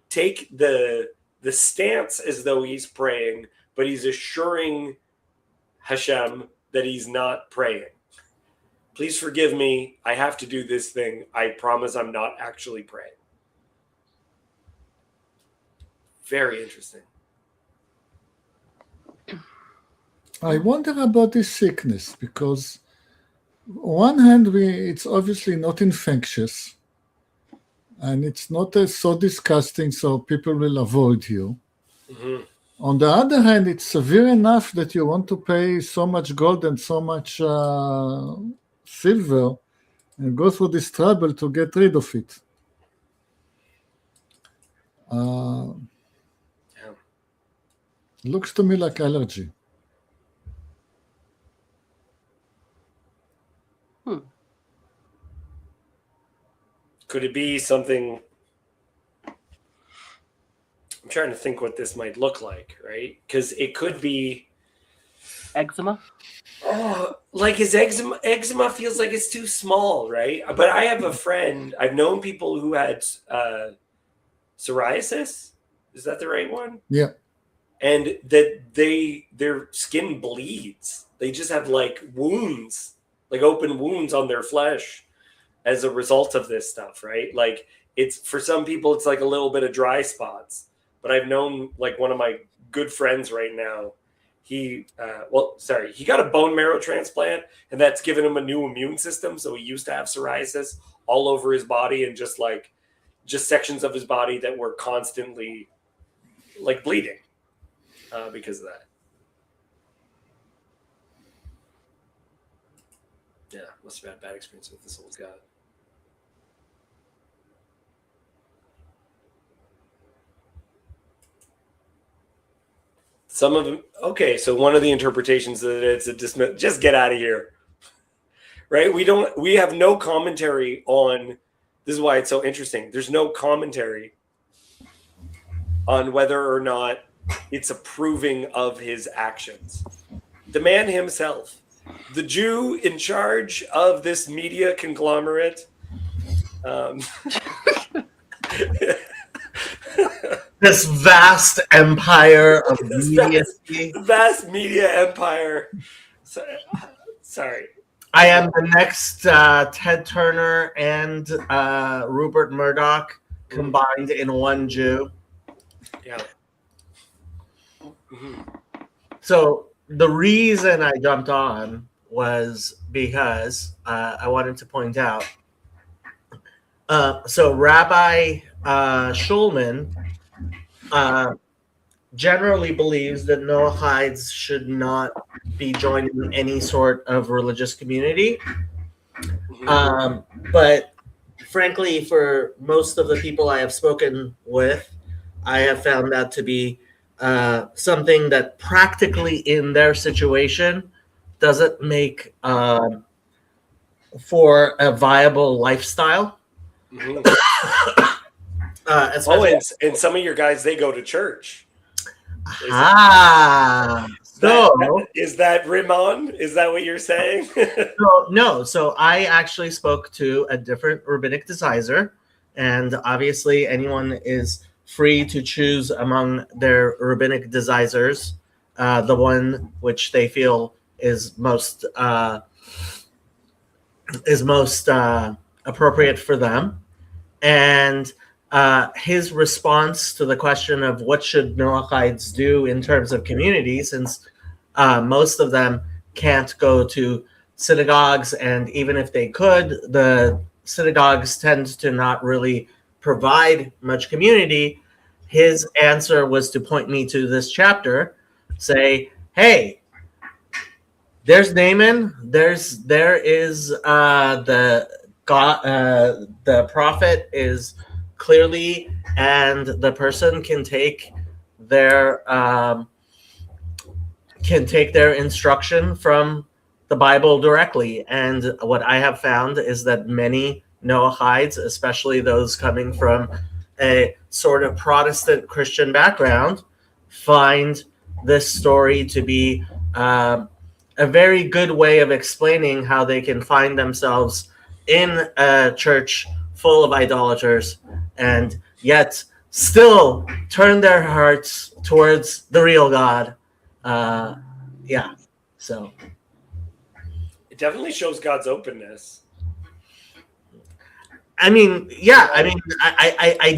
take the stance as though he's praying, but he's assuring Hashem that he's not praying. Please forgive me. I have to do this thing. I promise I'm not actually praying. Very interesting. I wonder about this sickness because on one hand, it's obviously not infectious and it's not so disgusting so people will avoid you. Mm-hmm. On the other hand, it's severe enough that you want to pay so much gold and so much silver and go through this trouble to get rid of it. Looks to me like allergy. Could it be something? I'm trying to think what this might look like, right? Because it could be eczema. Oh, like his eczema feels like it's too small, right? But I have a friend. I've known people who had psoriasis. Is that the right one? Yeah. And that their skin bleeds. They just have like wounds like open wounds on their flesh as a result of this stuff, right? Like it's for some people, it's like a little bit of dry spots. But I've known like one of my good friends right now. He got a bone marrow transplant, and that's given him a new immune system. So he used to have psoriasis all over his body, and just sections of his body that were constantly like bleeding because of that. Yeah, must have had a bad experience with this old guy. Some of them, okay, so one of the interpretations that it's a dismiss, just get out of here, right? We have no commentary on, this is why it's so interesting. There's no commentary on whether or not it's approving of his actions. The man himself, the Jew in charge of this media conglomerate, this vast empire of media. Vast media empire. Sorry. I am the next Ted Turner and Rupert Murdoch combined in one Jew. Yeah. Mm-hmm. So the reason I jumped on was because I wanted to point out. So Rabbi Schulman generally believes that Noachides should not be joining any sort of religious community. But frankly, for most of the people I have spoken with, I have found that to be something that practically in their situation doesn't make for a viable lifestyle. Mm-hmm. And some of your guys, they go to church. Is that Rimon? Is that what you're saying? No. So I actually spoke to a different rabbinic decisor, and obviously anyone is free to choose among their rabbinic decisors the one which they feel is most appropriate for them. And his response to the question of what should Noachides do in terms of community, since most of them can't go to synagogues, and even if they could, the synagogues tend to not really provide much community. His answer was to point me to this chapter, say, hey, there's Naaman, there is the prophet is clearly, and the person can take their instruction from the Bible directly. And what I have found is that many Noachides, especially those coming from a sort of Protestant Christian background, find this story to be a very good way of explaining how they can find themselves in a church full of idolaters and yet still turn their hearts towards the real God. So it definitely shows God's openness. I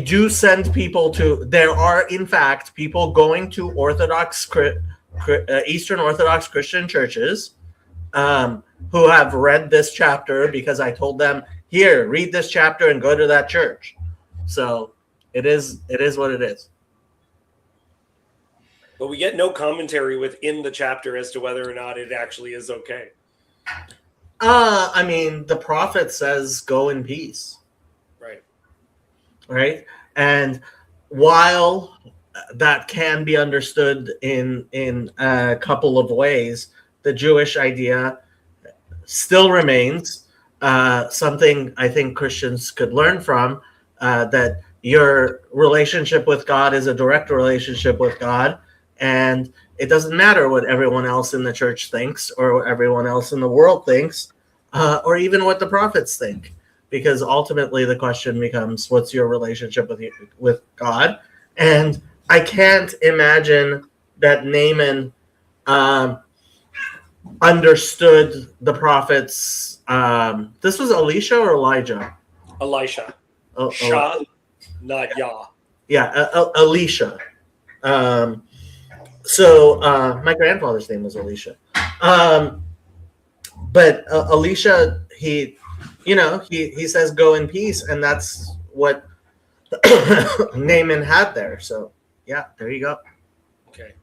do send people to, there are in fact people going to Eastern Orthodox Christian churches who have read this chapter because I told them, here, read this chapter and go to that church. So it is what it is. But we get no commentary within the chapter as to whether or not it actually is okay. The prophet says, go in peace. Right? And while that can be understood in a couple of ways, the Jewish idea still remains something I think Christians could learn from, that your relationship with God is a direct relationship with God, and it doesn't matter what everyone else in the church thinks or what everyone else in the world thinks, or even what the prophets think. Because ultimately the question becomes, what's your relationship with God? And I can't imagine that Naaman understood the prophets. This was Elisha or Elijah? Elisha. Oh, Shah, not Yah. yeah, Elisha. So my grandfather's name was Elisha. But Elisha, he says go in peace, and that's what Naaman had there. So yeah, there you go. Okay.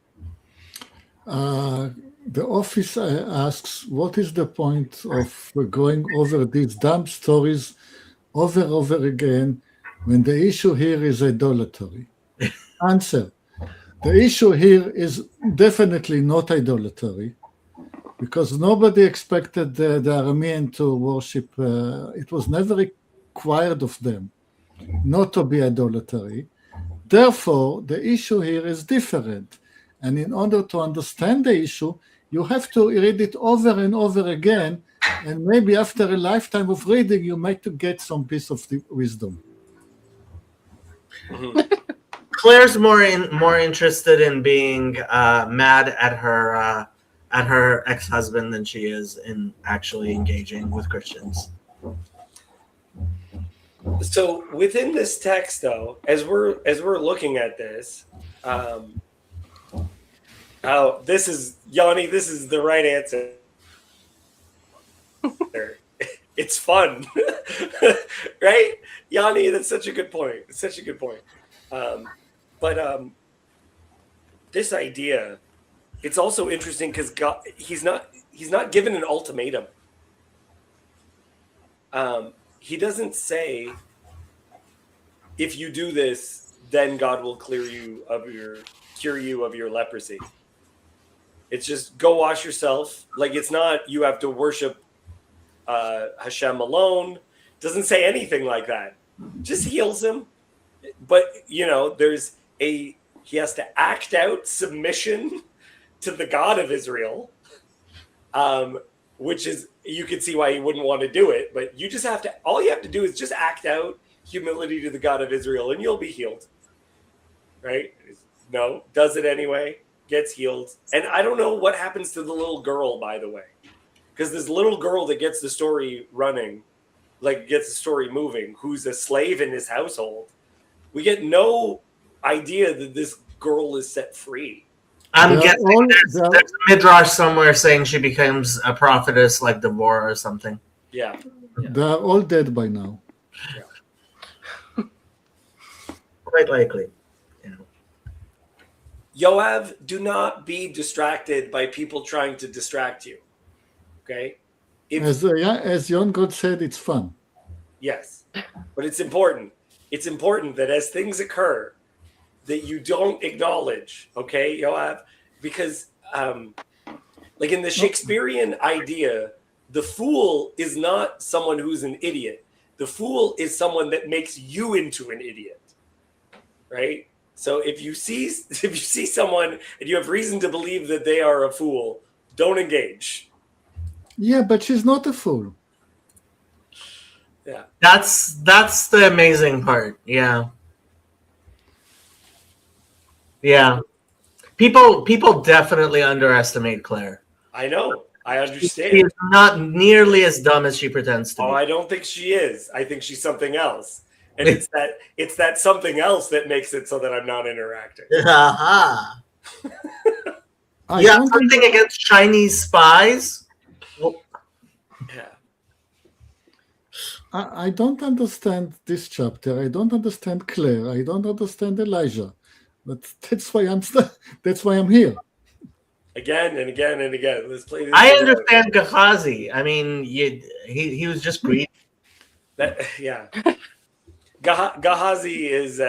The office asks, what is the point of going over these dumb stories over and over again when the issue here is idolatry? Answer. The issue here is definitely not idolatry, because nobody expected the Aramean to worship. It was never required of them not to be idolatry. Therefore, the issue here is different. And in order to understand the issue, you have to read it over and over again. And maybe after a lifetime of reading, you might get some piece of wisdom. Mm-hmm. Claire's more interested in being mad at her ex-husband than she is in actually engaging with Christians. So within this text, though, as we're looking at this, this is Yanni. This is the right answer. It's fun, right, Yanni? That's such a good point. It's such a good point. But this idea, it's also interesting because God, he's not given an ultimatum. He doesn't say, if you do this, then God will cure you of your leprosy. It's just go wash yourself. Like, it's not you have to worship Hashem alone. Doesn't say anything like that. Just heals him. But he has to act out submission to the God of Israel, which is, you can see why he wouldn't want to do it. But all you have to do is just act out humility to the God of Israel, and you'll be healed. Right? No, does it anyway, gets healed. And I don't know what happens to the little girl, by the way, because this little girl that gets the story running, like gets the story moving, who's a slave in his household, we get no idea that this girl is set free. I'm guessing there's a midrash somewhere saying she becomes a prophetess like Deborah or something. Yeah. They're all dead by now. Yeah. Quite likely. Yoav, do not be distracted by people trying to distract you. Okay? As Jon God said, it's fun. Yes. But it's important. It's important that as things occur, that you don't acknowledge, okay, Yoav? Because, like in the Shakespearean idea, the fool is not someone who's an idiot. The fool is someone that makes you into an idiot, right? So if you see someone and you have reason to believe that they are a fool, don't engage. Yeah, but she's not a fool. Yeah. That's the amazing part. Yeah. Yeah. People definitely underestimate Claire. I know. I understand. She's not nearly as dumb as she pretends to be. Oh, I don't think she is. I think she's something else. And it's that something else that makes it so that I'm not interacting. Aha. You have something against Chinese spies? Well, yeah. I don't understand this chapter. I don't understand Claire. I don't understand Elijah. But that's why I'm here. Again and again and again. Let's play this. I understand Gehazi. I mean, he was just greedy. Yeah. Gehazi is,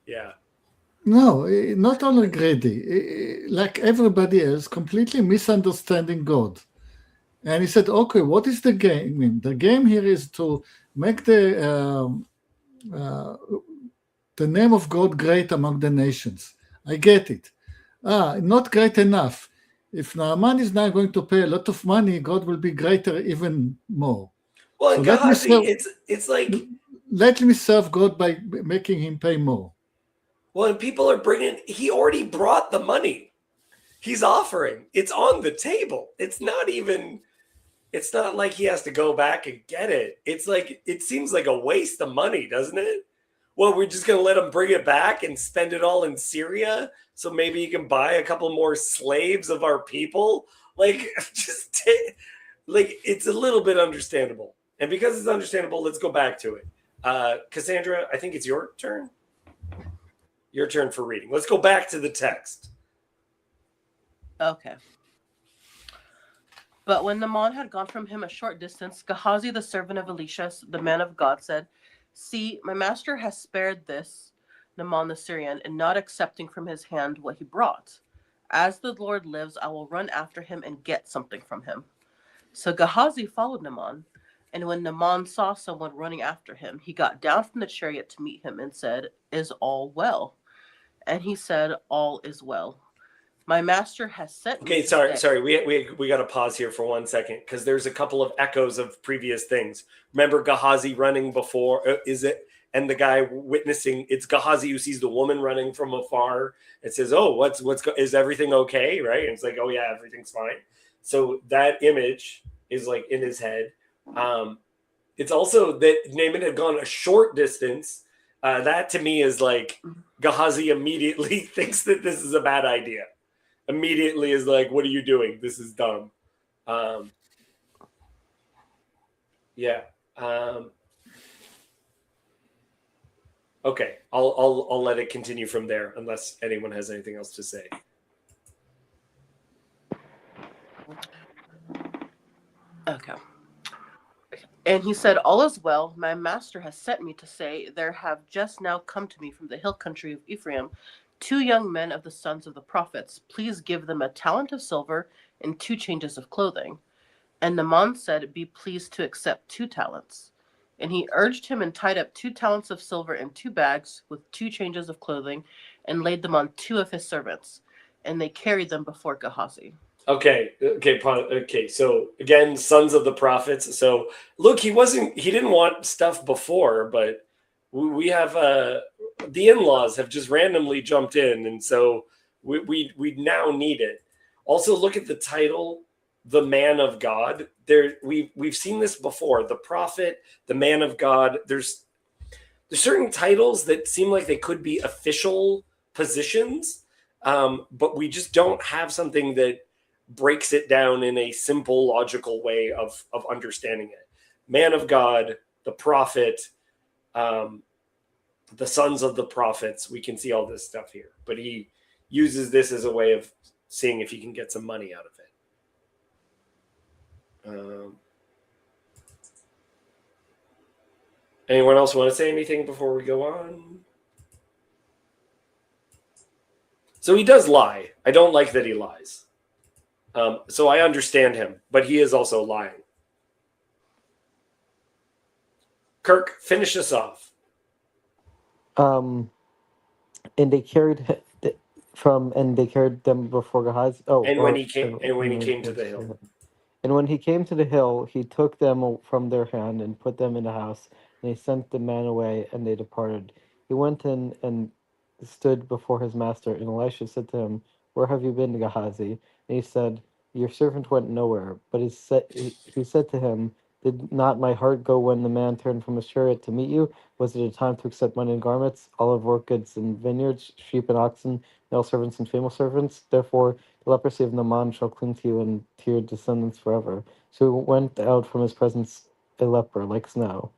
yeah. No, not only greedy. Like everybody else, completely misunderstanding God. And he said, okay, what is the game? I mean, the game here is to make the name of God great among the nations. I get it. Not great enough. If Naaman is now going to pay a lot of money, God will be greater even more. Well, so Gehazi, it's like... Let me serve God by making him pay more. Well, and people are he already brought the money. He's offering. It's on the table. It's not like he has to go back and get it. It's like, it seems like a waste of money, doesn't it? Well, we're just going to let him bring it back and spend it all in Syria, so maybe he can buy a couple more slaves of our people. Like, it's a little bit understandable. And because it's understandable, let's go back to it. Cassandra, I think it's your turn. Your turn for reading. Let's go back to the text. Okay. But when Naaman had gone from him a short distance, Gehazi, the servant of Elisha, the man of God, said, "See, my master has spared this Naaman the Syrian in not accepting from his hand what he brought. As the Lord lives, I will run after him and get something from him." So Gehazi followed Naaman, and when Naaman saw someone running after him, he got down from the chariot to meet him and said, "Is all well?" And he said, "All is well. My master has sent me." Okay, sorry. We got to pause here for 1 second because there's a couple of echoes of previous things. Remember Gehazi running before? And the guy witnessing? It's Gehazi who sees the woman running from afar. It says, "Oh, is everything okay?" Right? And it's like, "Oh yeah, everything's fine." So that image is like in his head. It's also that Naaman had gone a short distance. That to me is like Gehazi immediately thinks that this is a bad idea. Immediately is like, "What are you doing? This is dumb." Okay, I'll let it continue from there unless anyone has anything else to say. Okay. And he said, "All is well. My master has sent me to say, there have just now come to me from the hill country of Ephraim 2 young men of the sons of the prophets. Please give them a talent of silver and 2 changes of clothing." And Naaman said, "Be pleased to accept 2 talents. And he urged him and tied up 2 talents of silver in 2 bags with 2 changes of clothing and laid them on 2 of his servants. And they carried them before Gehazi. Okay. So again, sons of the prophets. So look, he didn't want stuff before, but we have the in-laws have just randomly jumped in, and so we now need it. Also, look at the title, the man of God. We've seen this before. The prophet, the man of God. There's certain titles that seem like they could be official positions, but we just don't have something that breaks it down in a simple, logical way of understanding it. Man of God, the prophet, the sons of the prophets. We can see all this stuff here, but he uses this as a way of seeing if he can get some money out of it. Anyone else want to say anything before we go on? So he does lie. I don't like that he lies. So I understand him, but he is also lying. Kirk, finish us off. And they carried them before Gehazi. When he came to the hill. And when he came to the hill, he took them from their hand and put them in the house. And he sent the man away, and they departed. He went in and stood before his master. And Elisha said to him, "Where have you been, Gehazi?" And he said, "Your servant went nowhere." But he said to him, "Did not my heart go when the man turned from his chariot to meet you? Was it a time to accept money and garments, olive orchards and vineyards, sheep and oxen, male servants and female servants? Therefore the leprosy of Naaman shall cling to you and to your descendants forever." So he went out from his presence a leper, like snow.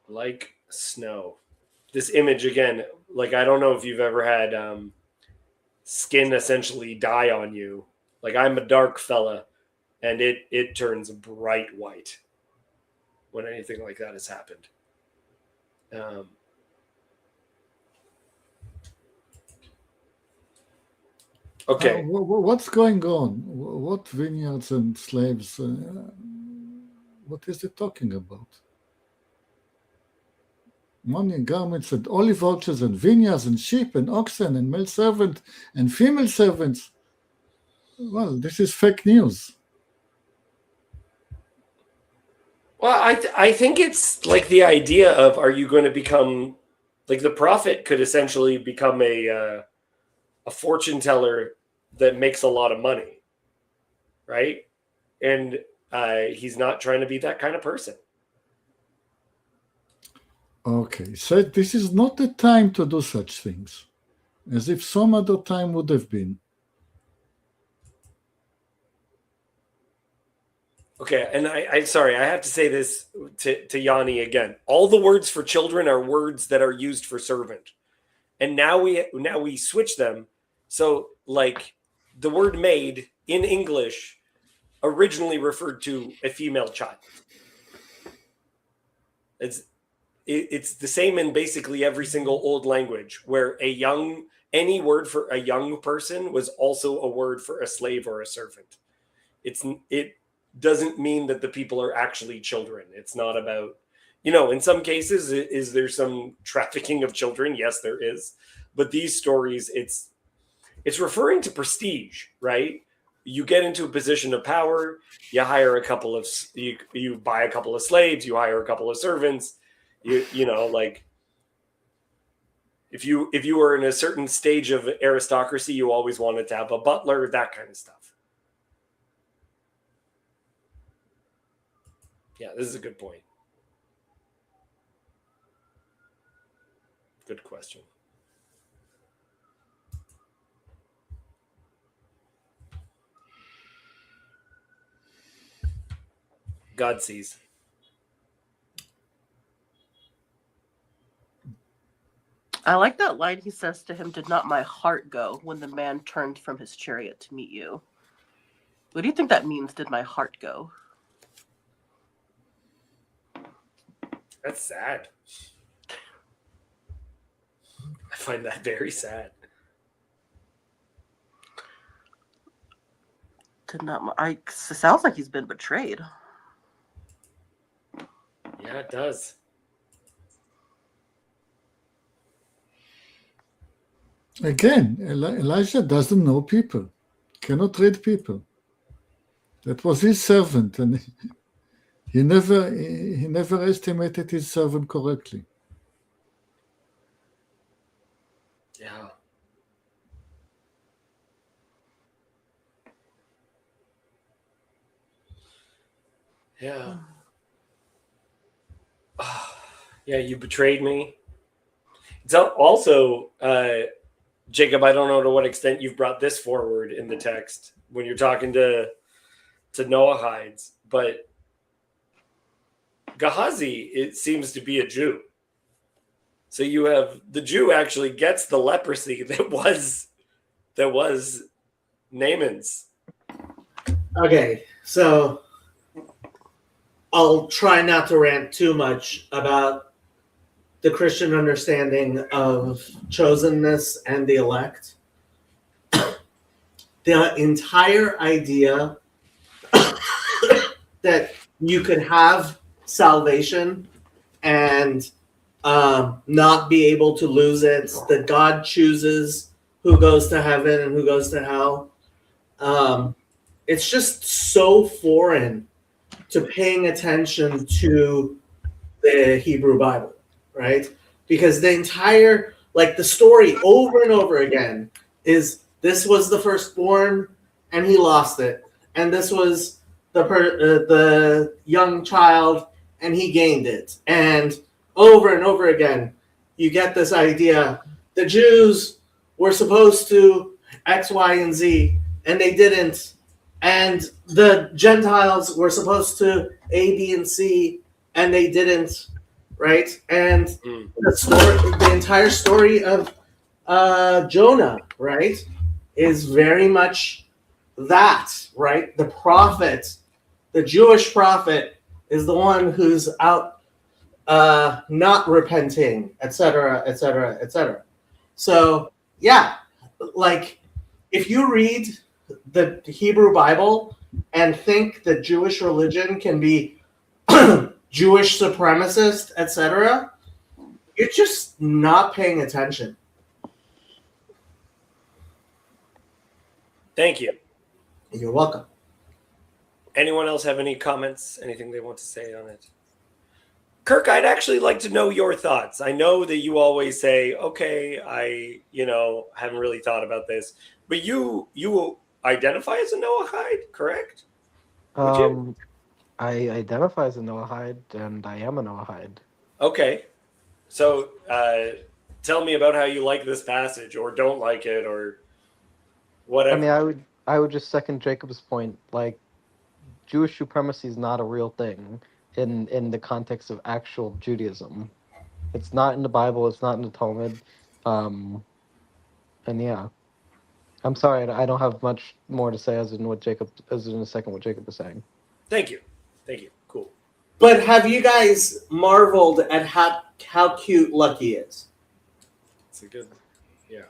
Like snow. This image again, like I don't know if you've ever had skin essentially die on you. Like I'm a dark fella, and it turns bright white when anything like that has happened. Okay. What's going on? What vineyards and slaves? What is it talking about? Money, garments, and olive orchards, and vineyards, and sheep, and oxen, and male servant, and female servants. Well, this is fake news. Well, I think it's like the idea of, are you going to become, like the prophet could essentially become a fortune teller that makes a lot of money, right? And he's not trying to be that kind of person. Okay, so this is not the time to do such things, as if some other time would have been. Okay, and I'm sorry, I have to say this to Yanni again. All the words for children are words that are used for servant, and now we switch them. So like the word maid in English originally referred to a female child. It's the same in basically every single old language, where any word for a young person was also a word for a slave or a servant. It doesn't mean that the people are actually children. It's not about, in some cases, is there some trafficking of children? Yes, there is. But these stories, it's referring to prestige, right? You get into a position of power, you hire you buy a couple of slaves, you hire a couple of servants, like if you were in a certain stage of aristocracy, you always wanted to have a butler, that kind of stuff. Yeah, this is a good point. Good question. God sees. I like that line he says to him, "Did not my heart go when the man turned from his chariot to meet you?" What do you think that means, did my heart go? That's sad. I find that very sad. It sounds like he's been betrayed. Yeah, it does. Again, Elijah doesn't know people, cannot read people. That was his servant, and he never estimated his servant correctly. Yeah. Yeah. Yeah, you betrayed me. It's also, Jacob, I don't know to what extent you've brought this forward in the text when you're talking to Noahides, but Gehazi, it seems to be a Jew. So you have the Jew actually gets the leprosy that was Naaman's. Okay, so I'll try not to rant too much about the Christian understanding of chosenness and the elect. The entire idea that you could have salvation and not be able to lose it, that God chooses who goes to heaven and who goes to hell. It's just so foreign to paying attention to the Hebrew Bible, right? Because the entire, the story over and over again is this was the firstborn and he lost it, and this was the young child and he gained it, and over again you get this idea the Jews were supposed to X, Y, and Z, and they didn't, and the Gentiles were supposed to A, B, and C, and they didn't, right? And the entire story of Jonah, right, is very much that, right? The prophet, the Jewish prophet, is the one who's out not repenting, etc., etc., etc. So, yeah, if you read the Hebrew Bible and think that Jewish religion can be Jewish supremacist, etc., you're just not paying attention. Thank you. You're welcome. Anyone else have any comments? Anything they want to say on it? Kirk, I'd actually like to know your thoughts. I know that you always say, okay, I haven't really thought about this, but you identify as a Noahide, correct? Would you? I identify as a Noahide, and I am a Noahide. Okay. So tell me about how you like this passage or don't like it or I whatever. mean, I would just second Jacob's point. Like, Jewish supremacy is not a real thing in the context of actual Judaism. It's not in the Bible. It's not in the Talmud. And yeah, I'm sorry, I don't have much more to say as in what Jacob was saying. Thank you. Thank you. Cool. But have you guys marveled at how cute Lucky is? It's a good, yeah.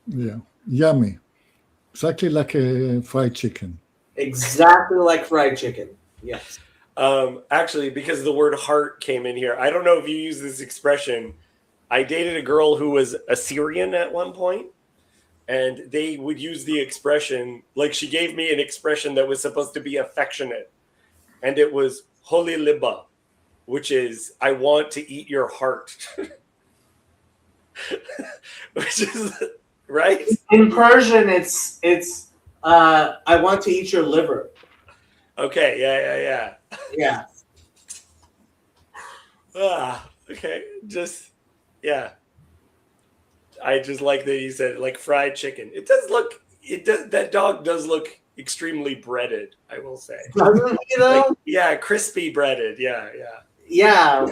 Yeah, yummy. Exactly like a fried chicken. Exactly like fried chicken. Yes. Actually, because the word heart came in here, I don't know if you use this expression. I dated a girl who was Assyrian at one point, and they would use the expression, like she gave me an expression that was supposed to be affectionate, and it was holy liba, which is I want to eat your heart. Which is right. In Persian, it's I want to eat your liver. Okay, yeah. Yeah. Okay, just yeah. I just like that you said like fried chicken. It does look. It does. That dog does look extremely breaded. I will say. Doesn't he though? Like, yeah, crispy breaded. Yeah. Yeah.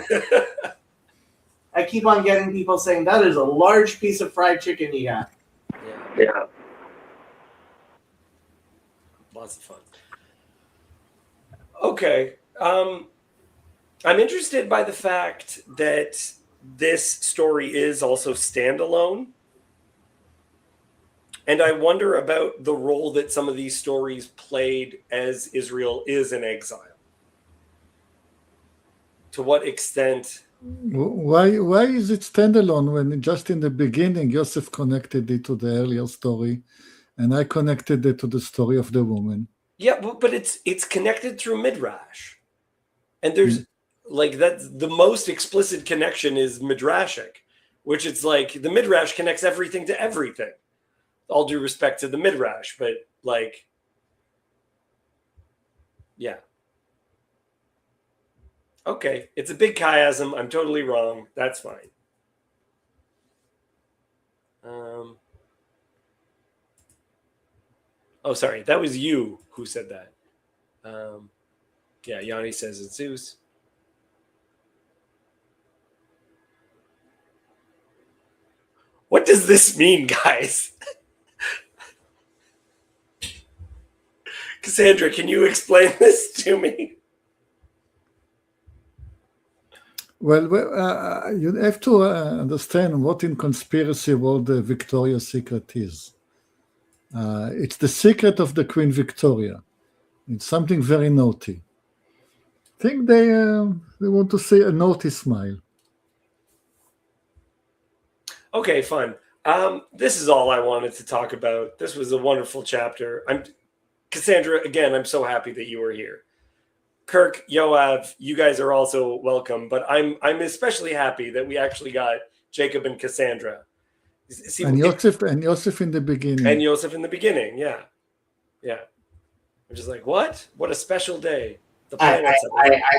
I keep on getting people saying that is a large piece of fried chicken you got. Yeah. Lots of fun. Okay. I'm interested by the fact that this story is also standalone. And I wonder about the role that some of these stories played as Israel is in exile. To what extent? Why is it standalone when just in the beginning Joseph connected it to the earlier story, and I connected it to the story of the woman? Yeah, but it's connected through midrash, and there's like that's the most explicit connection is midrashic, which it's like the midrash connects everything to everything. All due respect to the midrash, but like, yeah. Okay, it's a big chiasm. I'm totally wrong. That's fine. Oh, sorry. That was you who said that. Yeah, Yanni says it's Zeus. What does this mean, guys? Cassandra, can you explain this to me? Well, you have to understand what in conspiracy world the Victoria's Secret is. It's the secret of the Queen Victoria. It's something very naughty. I think they want to say a naughty smile. Okay, fun. This is all I wanted to talk about. This was a wonderful chapter. Cassandra, again, I'm so happy that you were here. Kirk, Yoav, you guys are also welcome, but I'm especially happy that we actually got Jacob and Cassandra. See, And Yosef in the beginning. And Yosef in the beginning, yeah. I'm just like, what? What a special day. The I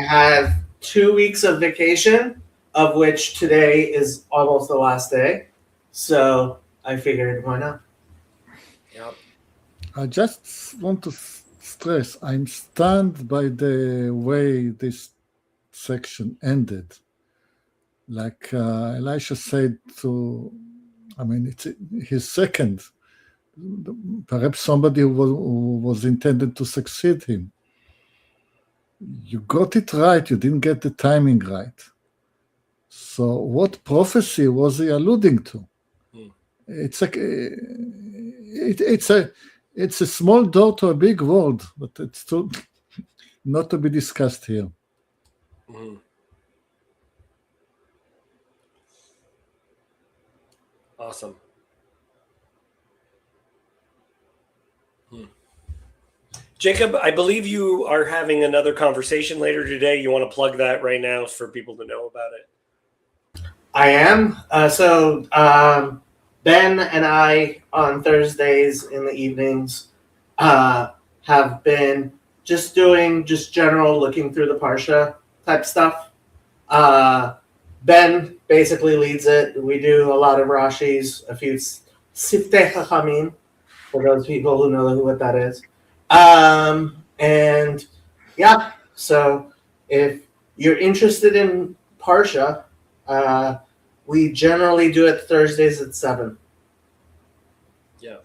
have 2 weeks of vacation, of which today is almost the last day. So I figured, why not? Yep. I just want to stress, I'm stunned by the way this section ended. Like Elisha said it's his second. Perhaps somebody who was intended to succeed him. You got it right, you didn't get the timing right. So what prophecy was he alluding to? It's a small door to a big world, but it's not to be discussed here. Mm-hmm. Awesome. Jacob, I believe you are having another conversation later today. You want to plug that right now for people to know about it? I am. Ben and I on Thursdays in the evenings have been just doing just general looking through the Parsha type stuff. Ben basically leads it. We do a lot of Rashis, a few Siftei Chachamim, for those people who know what that is. And yeah, so if you're interested in Parsha, we generally do it Thursdays at 7. Yeah.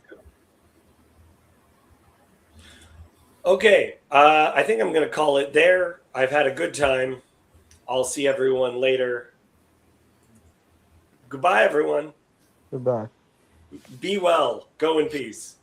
Okay, I think I'm going to call it there. I've had a good time. I'll see everyone later. Goodbye, everyone. Goodbye. Be well. Go in peace.